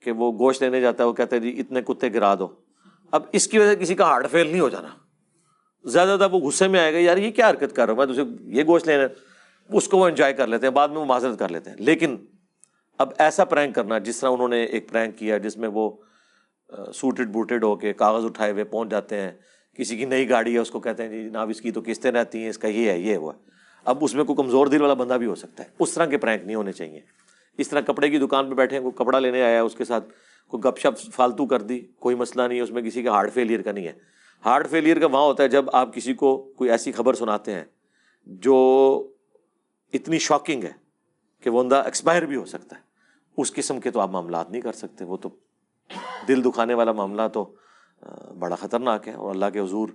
کہ وہ گوشت لینے جاتا ہے, وہ کہتا ہے جی اتنے کتے گرا دو. اب اس کی وجہ سے کسی کا ہارٹ فیل نہیں ہو جانا, زیادہ وہ غصے میں آئے گا یار یہ کیا حرکت کر رہا ہوں میں, تجھے یہ گوشت لینا, اس کو وہ انجوائے کر لیتے ہیں, بعد میں وہ معذرت کر لیتے ہیں. لیکن اب ایسا پرینک کرنا جس طرح انہوں نے ایک پرینک کیا جس میں وہ سوٹڈ بوٹڈ ہو کے کاغذ اٹھائے ہوئے پہنچ جاتے ہیں, کسی کی نئی گاڑی ہے اس کو کہتے ہیں جی جناب اس کی تو قسطیں رہتی ہیں, اس کا یہ ہے یہ وہ ہے. اب اس میں کوئی کمزور دل والا بندہ بھی ہو سکتا ہے. اس طرح کے پرینک نہیں ہونے چاہیے. اس طرح کپڑے کی دکان پہ بیٹھے ہیں, کوئی کپڑا لینے آیا اس کے ساتھ کوئی گپ شپ فالتو کر دی, کوئی مسئلہ نہیں ہے, اس میں کسی کا ہارٹ فیلئر کا نہیں ہے. ہارٹ فیلئر کا وہاں ہوتا ہے جب آپ کسی کو کوئی ایسی خبر سناتے ہیں جو اتنی شاکنگ ہے کہ وہ بندہ ایکسپائر بھی ہو سکتا ہے. اس قسم کے تو آپ معاملات نہیں کر سکتے. وہ تو دل دکھانے والا معاملہ تو بڑا خطرناک ہے اور اللہ کے حضور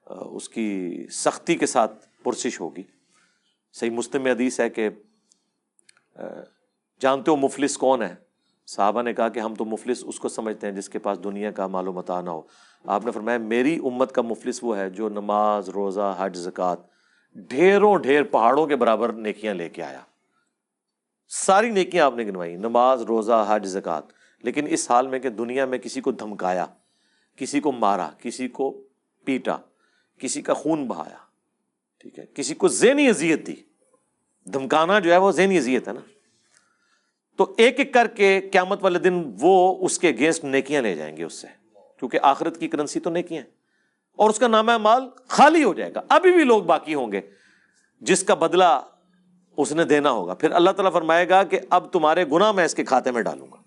اس کی سختی کے ساتھ پرسش ہوگی. صحیح مسلم میں حدیث ہے کہ جانتے ہو مفلس کون ہے؟ صحابہ نے کہا کہ ہم تو مفلس اس کو سمجھتے ہیں جس کے پاس دنیا کا مال و متاع نہ ہو. آپ نے فرمایا میری امت کا مفلس وہ ہے جو نماز, روزہ, حج, زکوٰۃ ڈھیروں ڈھیر پہاڑوں کے برابر نیکیاں لے کے آیا. ساری نیکیاں آپ نے گنوائی, نماز, روزہ, حج, زکوٰۃ, لیکن اس حال میں کہ دنیا میں کسی کو دھمکایا, کسی کو مارا, کسی کو پیٹا, کسی کا خون بہایا, ٹھیک ہے, کسی کو ذہنی اذیت دی, دھمکانا جو ہے وہ ذہنی اذیت ہے نا. تو ایک ایک کر کے قیامت والے دن وہ اس کے اگینسٹ نیکیاں لے جائیں گے اس سے, کیونکہ آخرت کی کرنسی تو نیکیاں ہیں, اور اس کا نامہ مال خالی ہو جائے گا. ابھی بھی لوگ باقی ہوں گے جس کا بدلہ اس نے دینا ہوگا. پھر اللہ تعالیٰ فرمائے گا کہ اب تمہارے گناہ میں اس کے کھاتے میں ڈالوں گا,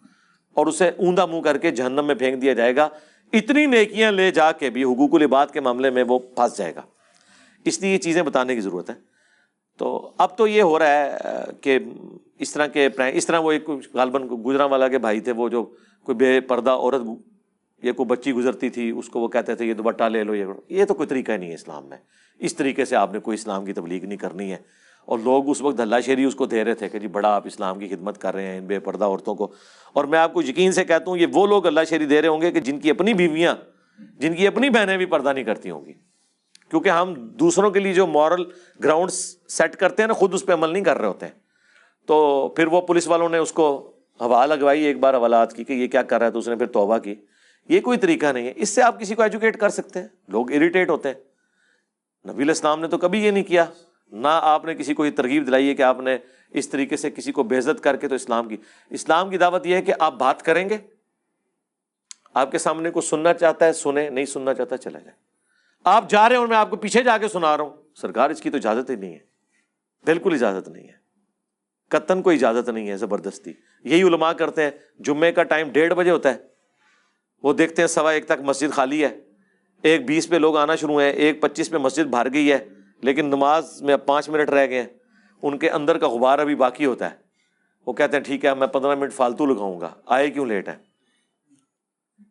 اور اسے اوندا منہ کر کے جہنم میں پھینک دیا جائے گا. اتنی نیکیاں لے جا کے بھی حقوق العباد کے معاملے میں وہ پھنس جائے گا. اس لیے یہ چیزیں بتانے کی ضرورت ہے. تو اب تو یہ ہو رہا ہے کہ اس طرح وہ ایک غالباً گجرانوالہ کے بھائی تھے, وہ جو کوئی بے پردہ عورت یا کوئی بچی گزرتی تھی اس کو وہ کہتے تھے یہ دوپٹہ لے لو. یہ تو کوئی طریقہ نہیں ہے اسلام میں. اس طریقے سے آپ نے کوئی اسلام کی تبلیغ نہیں کرنی ہے. اور لوگ اس وقت ہلا شیری اس کو دے رہے تھے کہ جی بڑا آپ اسلام کی خدمت کر رہے ہیں ان بے پردہ عورتوں کو. اور میں آپ کو یقین سے کہتا ہوں یہ وہ لوگ ہلا شیری دے رہے ہوں گے کہ جن کی اپنی بیویاں, جن کی اپنی بہنیں بھی پردہ نہیں کرتی ہوں گی. کیونکہ ہم دوسروں کے لیے جو مورل گراؤنڈ سیٹ کرتے ہیں نا, خود اس پہ عمل نہیں کر رہے ہوتے ہیں. تو پھر وہ پولیس والوں نے اس کو ہوا لگوائی ایک بار حوالات کی کہ یہ کیا کر رہا ہے, تو اس نے پھر توبہ کی. یہ کوئی طریقہ نہیں ہے. اس سے آپ کسی کو ایجوکیٹ کر سکتے ہیں, لوگ اریٹیٹ ہوتے ہیں. نبی علیہ السلام نے تو کبھی یہ نہیں کیا, نہ آپ نے کسی کو یہ ترغیب دلائی ہے کہ آپ نے اس طریقے سے کسی کو بے عزت کر کے. تو اسلام کی دعوت یہ ہے کہ آپ بات کریں گے, آپ کے سامنے کو سننا چاہتا ہے سنے, نہیں سننا چاہتا چلا جائے. آپ جا رہے ہیں اور میں آپ کو پیچھے جا کے سنا رہا ہوں, سرکار اس کی تو اجازت ہی نہیں ہے, بالکل اجازت نہیں ہے, قطعاً کوئی اجازت نہیں ہے زبردستی. یہی علماء کرتے ہیں. جمعے کا ٹائم 1:30 بجے ہوتا ہے, وہ دیکھتے ہیں 1:15 تک مسجد خالی ہے, 1:20 پہ لوگ آنا شروع ہیں, 1:25 پہ مسجد بھر گئی ہے, لیکن نماز میں اب 5 منٹ رہ گئے ہیں. ان کے اندر کا غبار ابھی باقی ہوتا ہے. وہ کہتے ہیں ٹھیک ہے میں 15 منٹ فالتو لگاؤں گا, آئے کیوں لیٹ ہے.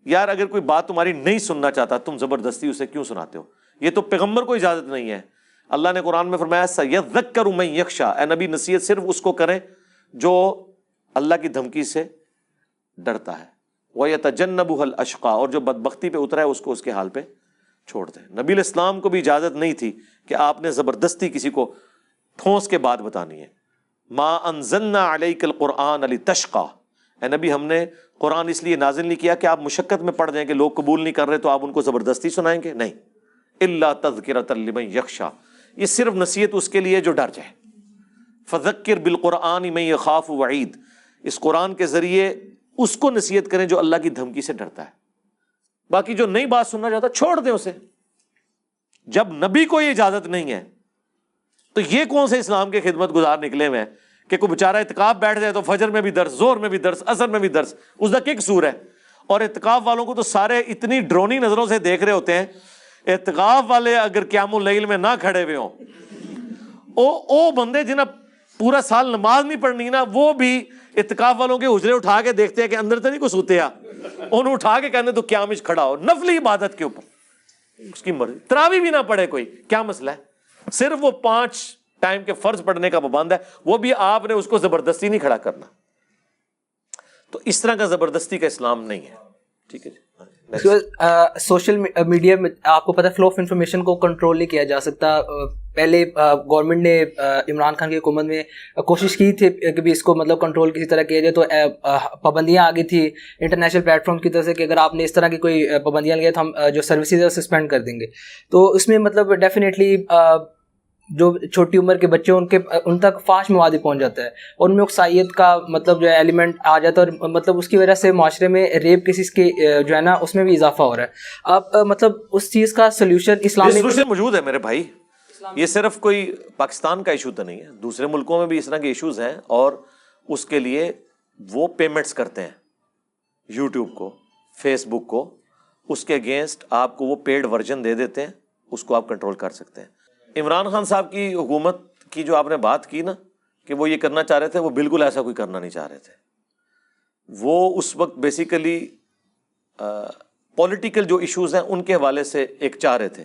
یار اگر کوئی بات تمہاری نہیں سننا چاہتا تم زبردستی اسے کیوں سناتے ہو؟ یہ تو پیغمبر کو اجازت نہیں ہے. اللہ نے قرآن میں فرمایا سَيَذَّكَّرُ مَن يَخْشَىٰ, اے نبی نصیحت صرف اس کو کریں جو اللہ کی دھمکی سے ڈرتا ہے. وَيَتَجَنَّبُهَا الْأَشْقَىٰ, اور جو بدبختی پہ اترا ہے اس کو اس کے حال پہ چھوڑ دیں. نبی علیہ السلام کو بھی اجازت نہیں تھی کہ آپ نے زبردستی کسی کو ٹھونس کے بات بتانی ہے. مَا أَنزَلْنَا عَلَيْكَ الْقُرْآنَ لِتَشْقَىٰ, اے نبی ہم نے قرآن اس لیے نازل نہیں کیا کہ آپ مشقت میں پڑ جائیں کہ لوگ قبول نہیں کر رہے تو آپ ان کو زبردستی سنائیں گے. نہیں, إِلَّا تَذْكِرَةً لِمَن يَخْشَىٰ, یہ صرف نصیحت اس کے لیے جو ڈر جائے. فَذَكِّرْ بِالْقُرْآنِ مَن يَخَافُ وَعِيدٍ, اس قرآن کے ذریعے اس کو نصیحت کریں جو اللہ کی دھمکی سے ڈرتا ہے. باقی جو نئی بات سننا چاہتا چھوڑ دیں اسے. جب نبی کو یہ اجازت نہیں ہے تو یہ کون سے اسلام کے خدمت گزار نکلے ہوئے ہیں کہ کوئی بیچارہ اعتکاف بیٹھ جائے تو فجر میں بھی درس, زور میں بھی درس, عصر میں بھی درس, اس کا کیا قصور ہے؟ اور اعتکاف والوں کو تو سارے اتنی ڈرونی نظروں سے دیکھ رہے ہوتے ہیں. اعتکاف والے اگر قیام اللیل میں نہ کھڑے ہوئے ہوں, او بندے جنہیں پورا سال نماز نہیں پڑھنی نا, وہ بھی اعتکاف والوں کے حجرے اٹھا کے دیکھتے ہیں کہ اندر تو نہیں کوئی سوتے آ, انہوں اٹھا کے کہنے تو قیام وچ کھڑا ہو, نفلی عبادت کے اوپر, اس کی مرضی. تراویح بھی نہ پڑھے کوئی, کیا مسئلہ ہے؟ صرف وہ 5 ٹائم کے فرض پڑھنے کا پابند ہے, وہ بھی آپ نے اس کو زبردستی نہیں کھڑا کرنا. تو اس طرح کا زبردستی کا اسلام نہیں ہے. ٹھیک ہے جی. سوشل میڈیا میں آپ کو پتہ ہے فلو آف انفارمیشن کو کنٹرول نہیں کیا جا سکتا. پہلے گورنمنٹ نے عمران خان کی حکومت میں کوشش کی تھی کہ بھی اس کو مطلب کنٹرول کسی طرح کیا جائے, تو پابندیاں آ گئی تھی انٹرنیشنل پلیٹ فارم کی طرف سے کہ اگر آپ نے اس طرح کی کوئی پابندیاں لگائی تو ہم جو سروسز ہے سسپینڈ کر دیں گے. تو اس میں مطلب ڈیفینیٹلی جو چھوٹی عمر کے بچے ان تک فاش مواد پہنچ جاتا ہے, اور ان میں اکسائیت کا مطلب جو ہے ایلیمنٹ آ جاتا ہے, اور مطلب اس کی وجہ سے معاشرے میں ریپ کیسز کے جو ہے نا اس میں بھی اضافہ ہو رہا ہے. اب مطلب اس چیز کا سلیوشن اسلامی موجود ہے میرے بھائی. یہ صرف کوئی پاکستان کا ایشو تو نہیں ہے, دوسرے ملکوں میں بھی اس طرح کے ایشوز ہیں, اور اس کے لیے وہ پیمنٹس کرتے ہیں یوٹیوب کو, فیس بک کو, اس کے اگینسٹ آپ کو وہ پیڈ ورژن دے دیتے ہیں, اس کو آپ کنٹرول کر سکتے ہیں. عمران خان صاحب کی حکومت کی جو آپ نے بات کی نا کہ وہ یہ کرنا چاہ رہے تھے, وہ بالکل ایسا کوئی کرنا نہیں چاہ رہے تھے. وہ اس وقت بیسیکلی پولیٹیکل جو ایشوز ہیں ان کے حوالے سے ایک چاہ رہے تھے.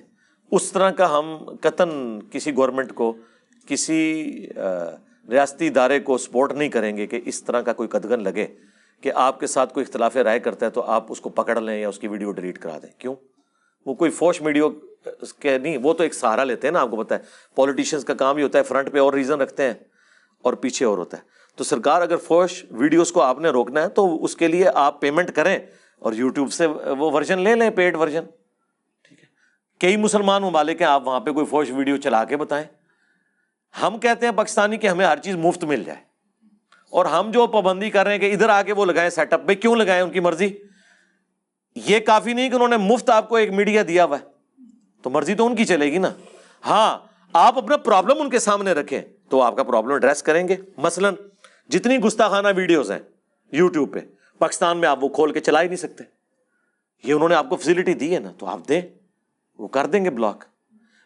اس طرح کا ہم قطعاً کسی گورنمنٹ کو, کسی ریاستی ادارے کو سپورٹ نہیں کریں گے کہ اس طرح کا کوئی قدغن لگے کہ آپ کے ساتھ کوئی اختلاف رائے کرتا ہے تو آپ اس کو پکڑ لیں یا اس کی ویڈیو ڈیلیٹ کرا دیں. کیوں؟ وہ کوئی فوش ویڈیو کے نہیں, وہ تو ایک سہارا لیتے ہیں نا. آپ کو پتہ ہے پولیٹیشینز کا کام ہی ہوتا ہے, فرنٹ پہ اور ریزن رکھتے ہیں اور پیچھے اور ہوتا ہے. تو سرکار اگر فوش ویڈیوز کو آپ نے روکنا ہے تو اس کے لیے آپ پیمنٹ کریں اور یوٹیوب سے وہ ورژن لے لیں, پیڈ ورژن. ٹھیک ہے, کئی مسلمان ممالک ہیں, آپ وہاں پہ کوئی فوش ویڈیو چلا کے بتائیں, ہم کہتے ہیں پاکستانی کہ ہمیں ہر چیز مفت مل جائے, اور ہم جو پابندی کر رہے ہیں کہ ادھر آ کے وہ لگائیں سیٹ اپ, بھائی کیوں لگائیں, ان کی مرضی. یہ کافی نہیں کہ انہوں نے مفت آپ کو ایک میڈیا دیا ہوا ہے, تو مرضی تو ان کی چلے گی نا. ہاں آپ اپنا پرابلم ان کے سامنے رکھیں تو آپ کا پرابلم ایڈریس کریں گے. مثلاً جتنی گستاخانہ ویڈیوز ہیں یوٹیوب پہ پاکستان میں, آپ وہ کھول کے چلا ہی نہیں سکتے. یہ انہوں نے آپ کو فیسلٹی دی ہے نا, تو آپ دیں, وہ کر دیں گے بلاک.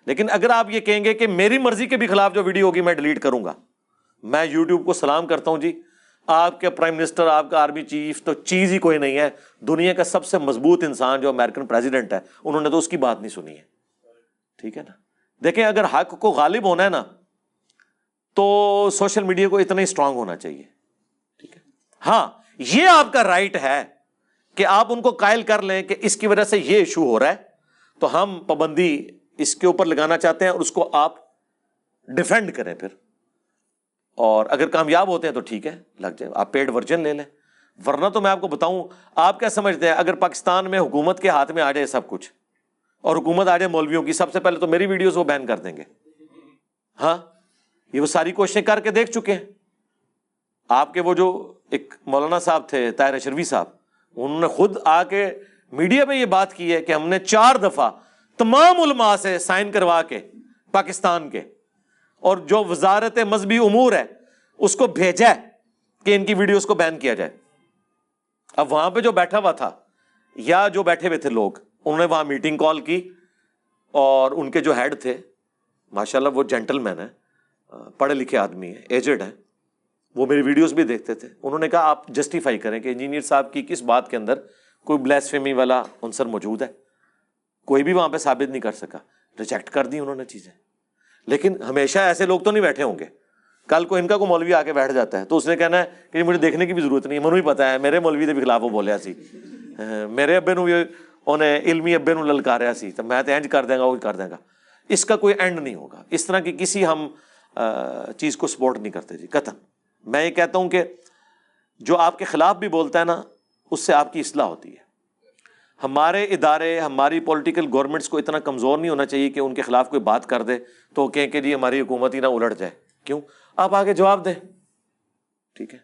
لیکن اگر آپ یہ کہیں گے کہ میری مرضی کے بھی خلاف جو ویڈیو ہوگی میں ڈیلیٹ کروں گا, میں یوٹیوب کو سلام کرتا ہوں جی, آپ کے پرائم منسٹر, آپ کا آرمی چیف تو چیز ہی کوئی نہیں ہے. دنیا کا سب سے مضبوط انسان جو امریکن پریزیڈنٹ ہے, انہوں نے تو اس کی بات نہیں سنی ہے. ٹھیک ہے نا. دیکھیں اگر حق کو غالب ہونا ہے نا تو سوشل میڈیا کو اتنا ہی اسٹرانگ ہونا چاہیے. ٹھیک ہے. ہاں یہ آپ کا رائٹ ہے کہ آپ ان کو قائل کر لیں کہ اس کی وجہ سے یہ ایشو ہو رہا ہے, تو ہم پابندی اس کے اوپر لگانا چاہتے ہیں, اور اس کو آپ ڈیفینڈ کریں پھر. اور اگر کامیاب ہوتے ہیں تو ٹھیک ہے, لگ جائے, آپ پیڈ ورژن لے لیں. ورنہ تو میں آپ کو بتاؤں, آپ کیا سمجھتے ہیں اگر پاکستان میں حکومت کے ہاتھ میں آ جائے سب کچھ, اور حکومت آ جائے مولویوں کی, سب سے پہلے تو میری ویڈیوز وہ بین کر دیں گے. ہاں یہ وہ ساری کوششیں کر کے دیکھ چکے ہیں. آپ کے وہ جو ایک مولانا صاحب تھے طاہر اشرفی صاحب, انہوں نے خود آ کے میڈیا میں یہ بات کی ہے کہ ہم نے 4 دفعہ تمام علماء سے سائن کروا کے پاکستان کے, اور جو وزارت مذہبی امور ہے اس کو بھیجا ہے کہ ان کی ویڈیوز کو بین کیا جائے. اب وہاں پہ جو بیٹھا ہوا تھا یا جو بیٹھے ہوئے تھے لوگ, انہوں نے وہاں میٹنگ کال کی, اور ان کے جو ہیڈ تھے ماشاءاللہ وہ جینٹل مین ہیں, پڑھے لکھے آدمی ہیں, ایجڈ ہیں, وہ میری ویڈیوز بھی دیکھتے تھے. انہوں نے کہا آپ جسٹیفائی کریں کہ انجینئر صاحب کی کس بات کے اندر کوئی بلیسفیمی والا عنصر موجود ہے. کوئی بھی وہاں پہ ثابت نہیں کر سکا, ریجیکٹ کر دی انہوں نے چیزیں. لیکن ہمیشہ ایسے لوگ تو نہیں بیٹھے ہوں گے. کل کو ان کا کوئی مولوی آ کے بیٹھ جاتا ہے تو اس نے کہنا ہے کہ مجھے دیکھنے کی بھی ضرورت نہیں, مجھے بھی پتا ہے میرے مولوی کے بھی خلاف وہ بولیا سی, میرے ابے نو انہیں علمی ابے نو للکاریا سی, تو میں تو انج کر دیں گا, وہ کر دیں گا. اس کا کوئی اینڈ نہیں ہوگا. اس طرح کی کسی ہم چیز کو سپورٹ نہیں کرتے جی, قطعاً. میں یہ کہتا ہوں کہ جو آپ کے خلاف بھی بولتا ہے نا, اس سے آپ کی اصلاح ہوتی ہے. ہمارے ادارے, ہماری پولیٹیکل گورنمنٹس کو اتنا کمزور نہیں ہونا چاہیے کہ ان کے خلاف کوئی بات کر دے تو کہیں کہ جی ہماری حکومت ہی نہ الٹ جائے. کیوں؟ آپ آگے جواب دیں. ٹھیک ہے.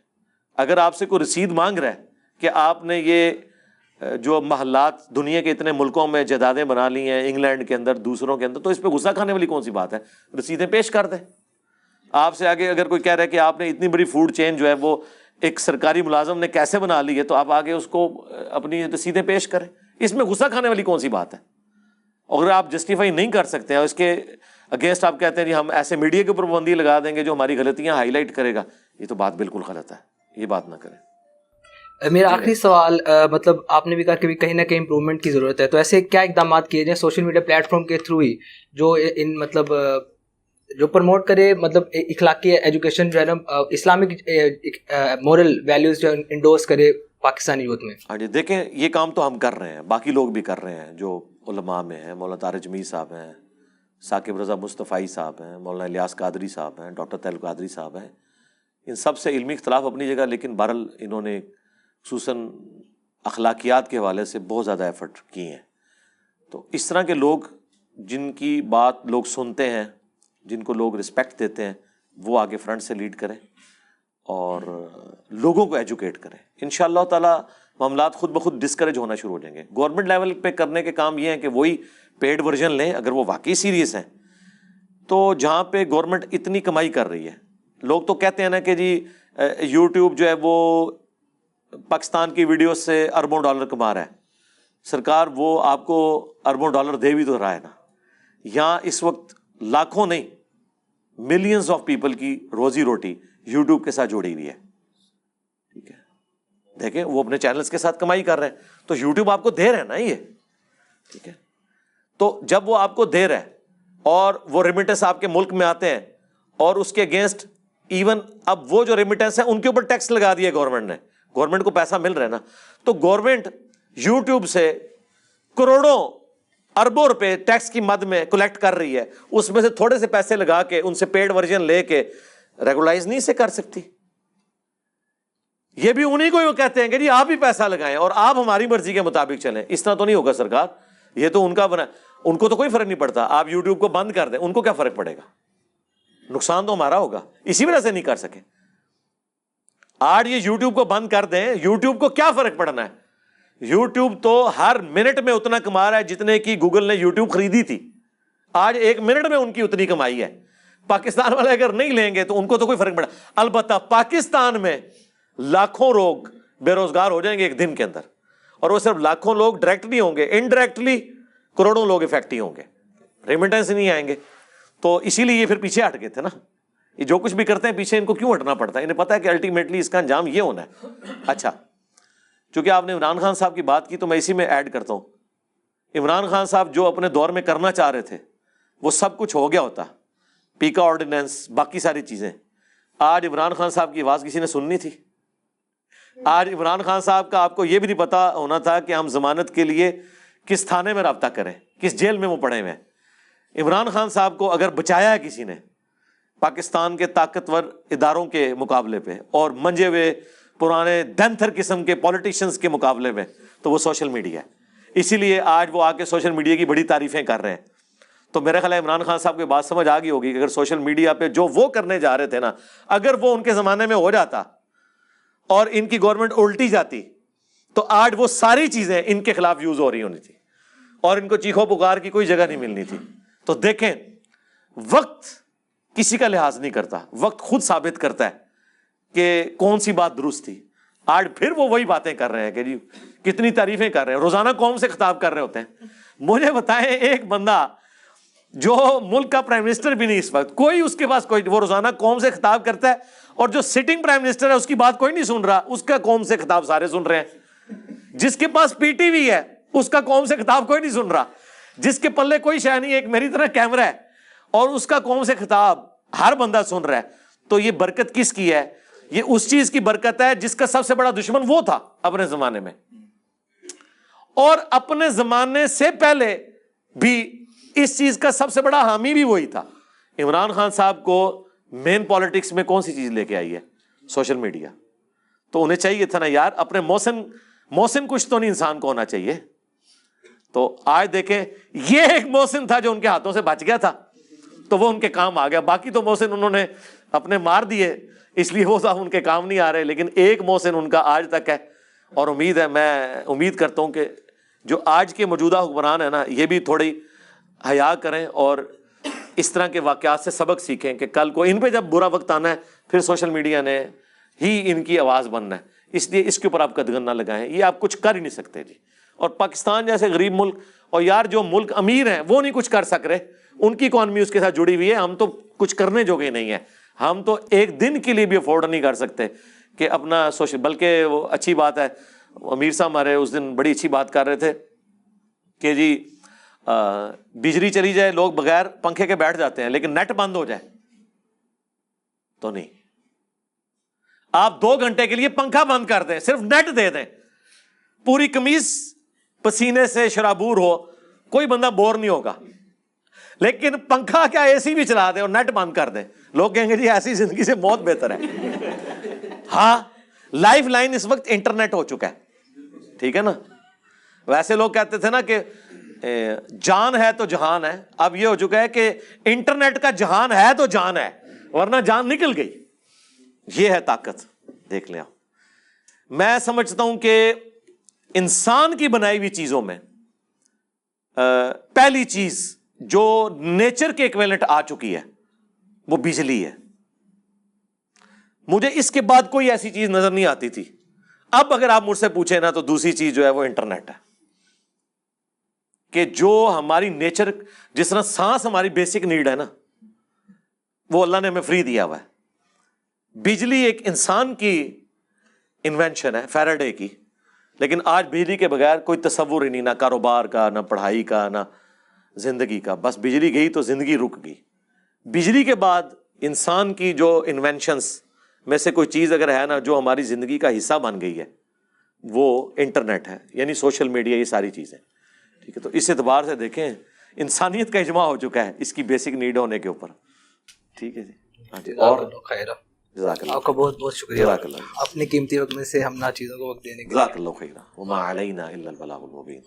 اگر آپ سے کوئی رسید مانگ رہا ہے کہ آپ نے یہ جو محلات دنیا کے اتنے ملکوں میں جائیدادیں بنا لی ہیں, انگلینڈ کے اندر, دوسروں کے اندر, تو اس پہ غصہ کھانے والی کون سی بات ہے؟ رسیدیں پیش کر دیں. آپ سے آگے اگر کوئی کہہ رہا ہے کہ آپ نے اتنی بڑی فوڈ چین جو ہے وہ ایک سرکاری ملازم نے کیسے بنا لی ہے, تو آپ آگے اس کو اپنی رسیدیں پیش کریں. اس میں غصہ کھانے والی کون سی بات ہے؟ اگر آپ جسٹیفائی نہیں کر سکتے ہیں, اس کے اگینسٹ آپ کہتے ہیں جی ہم ایسے میڈیا کے اوپر پابندی لگا دیں گے جو ہماری غلطیاں ہائی لائٹ کرے گا, یہ تو بات بالکل غلط ہے. یہ بات نہ کریں. میرا آخری سوال, مطلب آپ نے بھی کہا کہ کہیں نہ کہیں امپرومنٹ کی ضرورت ہے, تو ایسے کیا اقدامات کیے جائیں سوشل میڈیا پلیٹ فارم کے تھرو ہی جو ان مطلب جو پروموٹ کرے, مطلب اخلاقی ایجوکیشن جو ہے نا, اسلامک مورل ویلیوز جو انڈورس کرے پاکستانی یوتھ میں؟ ہاں جی, دیکھیں یہ کام تو ہم کر رہے ہیں, باقی لوگ بھی کر رہے ہیں جو علماء میں ہیں. مولانا طارق جمیل صاحب ہیں, ثاقب رضا مصطفی صاحب ہیں, مولانا الیاس قادری صاحب ہیں, ڈاکٹر طاہر قادری صاحب ہیں. ان سب سے علمی اختلاف اپنی جگہ, لیکن بہرحال انہوں نے خصوصاً اخلاقیات کے حوالے سے بہت زیادہ ایفرٹ کی ہیں. تو اس طرح کے لوگ جن کی بات لوگ سنتے ہیں, جن کو لوگ رسپیکٹ دیتے ہیں, وہ آگے فرنٹ سے لیڈ کریں اور لوگوں کو ایجوکیٹ کریں. انشاءاللہ تعالیٰ معاملات خود بخود ڈسکریج ہونا شروع ہو جائیں گے. گورنمنٹ لیول پہ کرنے کے کام یہ ہیں کہ وہی پیڈ ورژن لیں اگر وہ واقعی سیریس ہیں. تو جہاں پہ گورنمنٹ اتنی کمائی کر رہی ہے, لوگ تو کہتے ہیں نا کہ جی یوٹیوب جو ہے وہ پاکستان کی ویڈیو سے اربوں ڈالر کما رہا ہے. سرکار وہ آپ کو اربوں ڈالر دے بھی تو رہا ہے نا. یہاں اس وقت لاکھوں نہیں ملینز آف پیپل کی روزی روٹی یوٹیوب کے ساتھ جوڑی ہوئی ہے. ٹھیک ہے, دیکھیں وہ اپنے چینلز کے ساتھ کمائی کر رہے ہیں, تو یوٹیوب آپ کو دے رہا ہے نا یہ. ٹھیک ہے, تو جب وہ آپ کو دے رہا ہے اور وہ ریمیٹنس آپ کے ملک میں آتے ہیں, اور اس کے اگینسٹ ایون اب وہ جو ریمیٹنس ہیں ان کے اوپر ٹیکس لگا دیا گورنمنٹ نے, گورنمنٹ کو پیسہ مل رہا ہے نا, تو گورنمنٹ یوٹیوب سے کروڑوں اربوں روپے ٹیکس کی مد میں کلیکٹ کر رہی ہے. اس میں سے تھوڑے سے پیسے لگا کے ان سے پیڈ ورژن لے کے ریگولائز نہیں سے کر سکتی. یہ بھی انہیں کو کہتے ہیں کہ جی آپ ہی پیسہ لگائیں اور آپ ہماری مرضی کے مطابق چلیں. اس طرح تو نہیں ہوگا سرکار, یہ تو ان کا بنا, ان کو تو کوئی فرق نہیں پڑتا. آپ یوٹیوب کو بند کر دیں, ان کو کیا فرق پڑے گا؟ نقصان تو ہمارا ہوگا, اسی وجہ سے نہیں کر سکے. آج یہ یوٹیوب کو بند کر دیں, یوٹیوب کو کیا فرق پڑنا ہے؟ یوٹیوب تو ہر منٹ میں اتنا کما رہا ہے جتنے کی گوگل نے یوٹیوب خریدی تھی. آج 1 منٹ میں ان کی اتنی کمائی ہے. پاکستان والے اگر نہیں لیں گے تو ان کو تو کوئی فرق پڑا. البتہ پاکستان میں لاکھوں لوگ بے روزگار ہو جائیں گے ایک دن کے اندر, اور وہ صرف لاکھوں لوگ ڈائریکٹ نہیں ہوں گے, انڈائریکٹلی کروڑوں لوگ افیکٹ ہی ہوں گے, ریمیٹنس نہیں آئیں گے. تو اسی لیے یہ پھر پیچھے ہٹ گئے تھے نا. یہ جو کچھ بھی کرتے ہیں پیچھے ان کو کیوں ہٹنا پڑتا ہے؟ انہیں پتا ہے کہ الٹیمیٹلی اس کا انجام یہ ہونا ہے. اچھا, چونکہ آپ نے عمران خان صاحب کی بات کی تو میں اسی میں ایڈ کرتا ہوں. عمران خان صاحب جو اپنے دور میں کرنا چاہ رہے تھے وہ سب کچھ ہو گیا ہوتا, پیکا آرڈیننس, باقی ساری چیزیں. آج عمران خان صاحب کی آواز کسی نے سننی تھی؟ آج عمران خان صاحب کا آپ کو یہ بھی نہیں پتا ہونا تھا کہ ہم ضمانت کے لیے کس تھانے میں رابطہ کریں, کس جیل میں وہ پڑے ہوئے ہیں. عمران خان صاحب کو اگر بچایا ہے کسی نے پاکستان کے طاقتور اداروں کے مقابلے پہ اور منجے ہوئے پرانے دینتھر قسم کے پولیٹیشنز کے مقابلے میں, تو وہ سوشل میڈیا ہے. اسی لیے آج وہ آ کے سوشل میڈیا کی بڑی تعریفیں کر رہے ہیں. تو میرا خیال ہے عمران خان صاحب کی بات سمجھ آ گئی ہوگی کہ اگر سوشل میڈیا پہ جو وہ کرنے جا رہے تھے نا, اگر وہ ان کے زمانے میں ہو جاتا اور ان کی گورنمنٹ الٹی جاتی تو آج وہ ساری چیزیں ان کے خلاف یوز ہو رہی ہونی تھی اور ان کو چیخو پکار کی کوئی جگہ نہیں ملنی تھی. تو دیکھیں, وقت کسی کا لحاظ نہیں کرتا, وقت خود ثابت کرتا ہے کہ کون سی بات درست تھی. آج پھر وہ وہی باتیں کر رہے ہیں کہ جی کتنی تعریفیں کر رہے ہیں, روزانہ قوم سے خطاب کر رہے ہوتے ہیں. مجھے بتائیں ایک بندہ جو ملک کا پرائم منسٹر بھی نہیں اس وقت, کوئی اس کے پاس کوئی, وہ روزانہ قوم سے خطاب کرتا ہے, اور جو سٹنگ پرائم منسٹر ہے اس کی بات کوئی نہیں سن رہا, اس کا قوم سے خطاب سارے سن رہے ہیں. جس کے پاس پی ٹی وی ہے اس کا قوم سے خطاب کوئی نہیں سن رہا, جس کے پلے کوئی شے نہیں, ایک میری طرح کیمرہ ہے اور اس کا قوم سے خطاب ہر بندہ سن رہا ہے. تو یہ برکت کس کی ہے؟ یہ اس چیز کی برکت ہے جس کا سب سے بڑا دشمن وہ تھا اپنے زمانے میں, اور اپنے زمانے سے پہلے بھی اس چیز کا سب سے بڑا حامی بھی وہی تھا. عمران خان صاحب کو مین پالیٹکس میں کون سی چیز لے کے آئی ہے؟ Social media. تو انہیں چاہیے تھا نا یار, اپنے محسن کچھ تو نہیں انسان کو ہونا چاہیے. تو آج دیکھیں یہ ایک محسن تھا جو ان کے ہاتھوں سے بچ گیا تھا تو وہ ان کے کام آ گیا. باقی تو محسن انہوں نے اپنے مار دیے, اس لیے وہ ان کے کام نہیں آ رہے. لیکن ایک محسن ان کا آج تک ہے, اور امید ہے, میں امید کرتا ہوں کہ جو آج کے موجودہ حکمران ہیں نا, یہ بھی تھوڑی حیا کریں اور اس طرح کے واقعات سے سبق سیکھیں کہ کل کو ان پہ جب برا وقت آنا ہے پھر سوشل میڈیا نے ہی ان کی آواز بننا ہے. اس لیے اس کے اوپر آپ قدغن نہ لگائیں, یہ آپ کچھ کر ہی نہیں سکتے جی. اور پاکستان جیسے غریب ملک, اور یار جو ملک امیر ہیں وہ نہیں کچھ کر سک رہے, ان کی اکانومی اس کے ساتھ جڑی ہوئی ہے. ہم تو کچھ کرنے جو گے نہیں ہیں, ہم تو ایک دن کے لیے بھی افورڈ نہیں کر سکتے کہ اپنا سوشل. بلکہ وہ اچھی بات ہے, امیر صاحب ہمارے اس دن بڑی اچھی بات کر رہے تھے کہ جی بجلی چلی جائے لوگ بغیر پنکھے کے بیٹھ جاتے ہیں, لیکن نیٹ بند ہو جائے تو نہیں. آپ 2 گھنٹے کے لیے پنکھا بند کر دیں, صرف نیٹ دے دیں, پوری قمیض پسینے سے شرابور ہو, کوئی بندہ بور نہیں ہوگا. لیکن پنکھا کیا اے سی بھی چلا دیں اور نیٹ بند کر دیں, لوگ کہیں گے جی ایسی زندگی سے موت بہتر ہے. ہاں, لائف لائن اس وقت انٹرنیٹ ہو چکا ہے, ٹھیک ہے نا. ویسے لوگ کہتے تھے نا کہ جان ہے تو جہان ہے, اب یہ ہو چکا ہے کہ انٹرنیٹ کا جہان ہے تو جان ہے, ورنہ جان نکل گئی. یہ ہے طاقت, دیکھ لیں. میں سمجھتا ہوں کہ انسان کی بنائی ہوئی چیزوں میں پہلی چیز جو نیچر کے ایکویلنٹ آ چکی ہے وہ بجلی ہے. مجھے اس کے بعد کوئی ایسی چیز نظر نہیں آتی تھی. اب اگر آپ مجھ سے پوچھیں نا تو دوسری چیز جو ہے وہ انٹرنیٹ ہے, کہ جو ہماری نیچر, جس طرح سانس ہماری بیسک نیڈ ہے نا, وہ اللہ نے ہمیں فری دیا ہوا ہے. بجلی ایک انسان کی انوینشن ہے, فیراڈے کی, لیکن آج بجلی کے بغیر کوئی تصور ہی نہیں, نہ کاروبار کا, نہ پڑھائی کا, نہ زندگی کا. بس بجلی گئی تو زندگی رک گئی. بجلی کے بعد انسان کی جو انوینشنس میں سے کوئی چیز اگر ہے نا جو ہماری زندگی کا حصہ بن گئی ہے, وہ انٹرنیٹ ہے, یعنی سوشل میڈیا, یہ ساری چیزیں, ٹھیک ہے. تو اس اعتبار سے دیکھیں انسانیت کا اجماع ہو چکا ہے اس کی بیسک نیڈ ہونے کے اوپر, ٹھیک ہے جی. ہاں جی, اور جزاک اللہ, آپ کا بہت بہت شکریہ اپنے قیمتی وقت میں سے ہم نا چیزوں کو وقت دینے کے لیے. جزاک اللہ خیرا, وما علینا الا البلاغ المبین.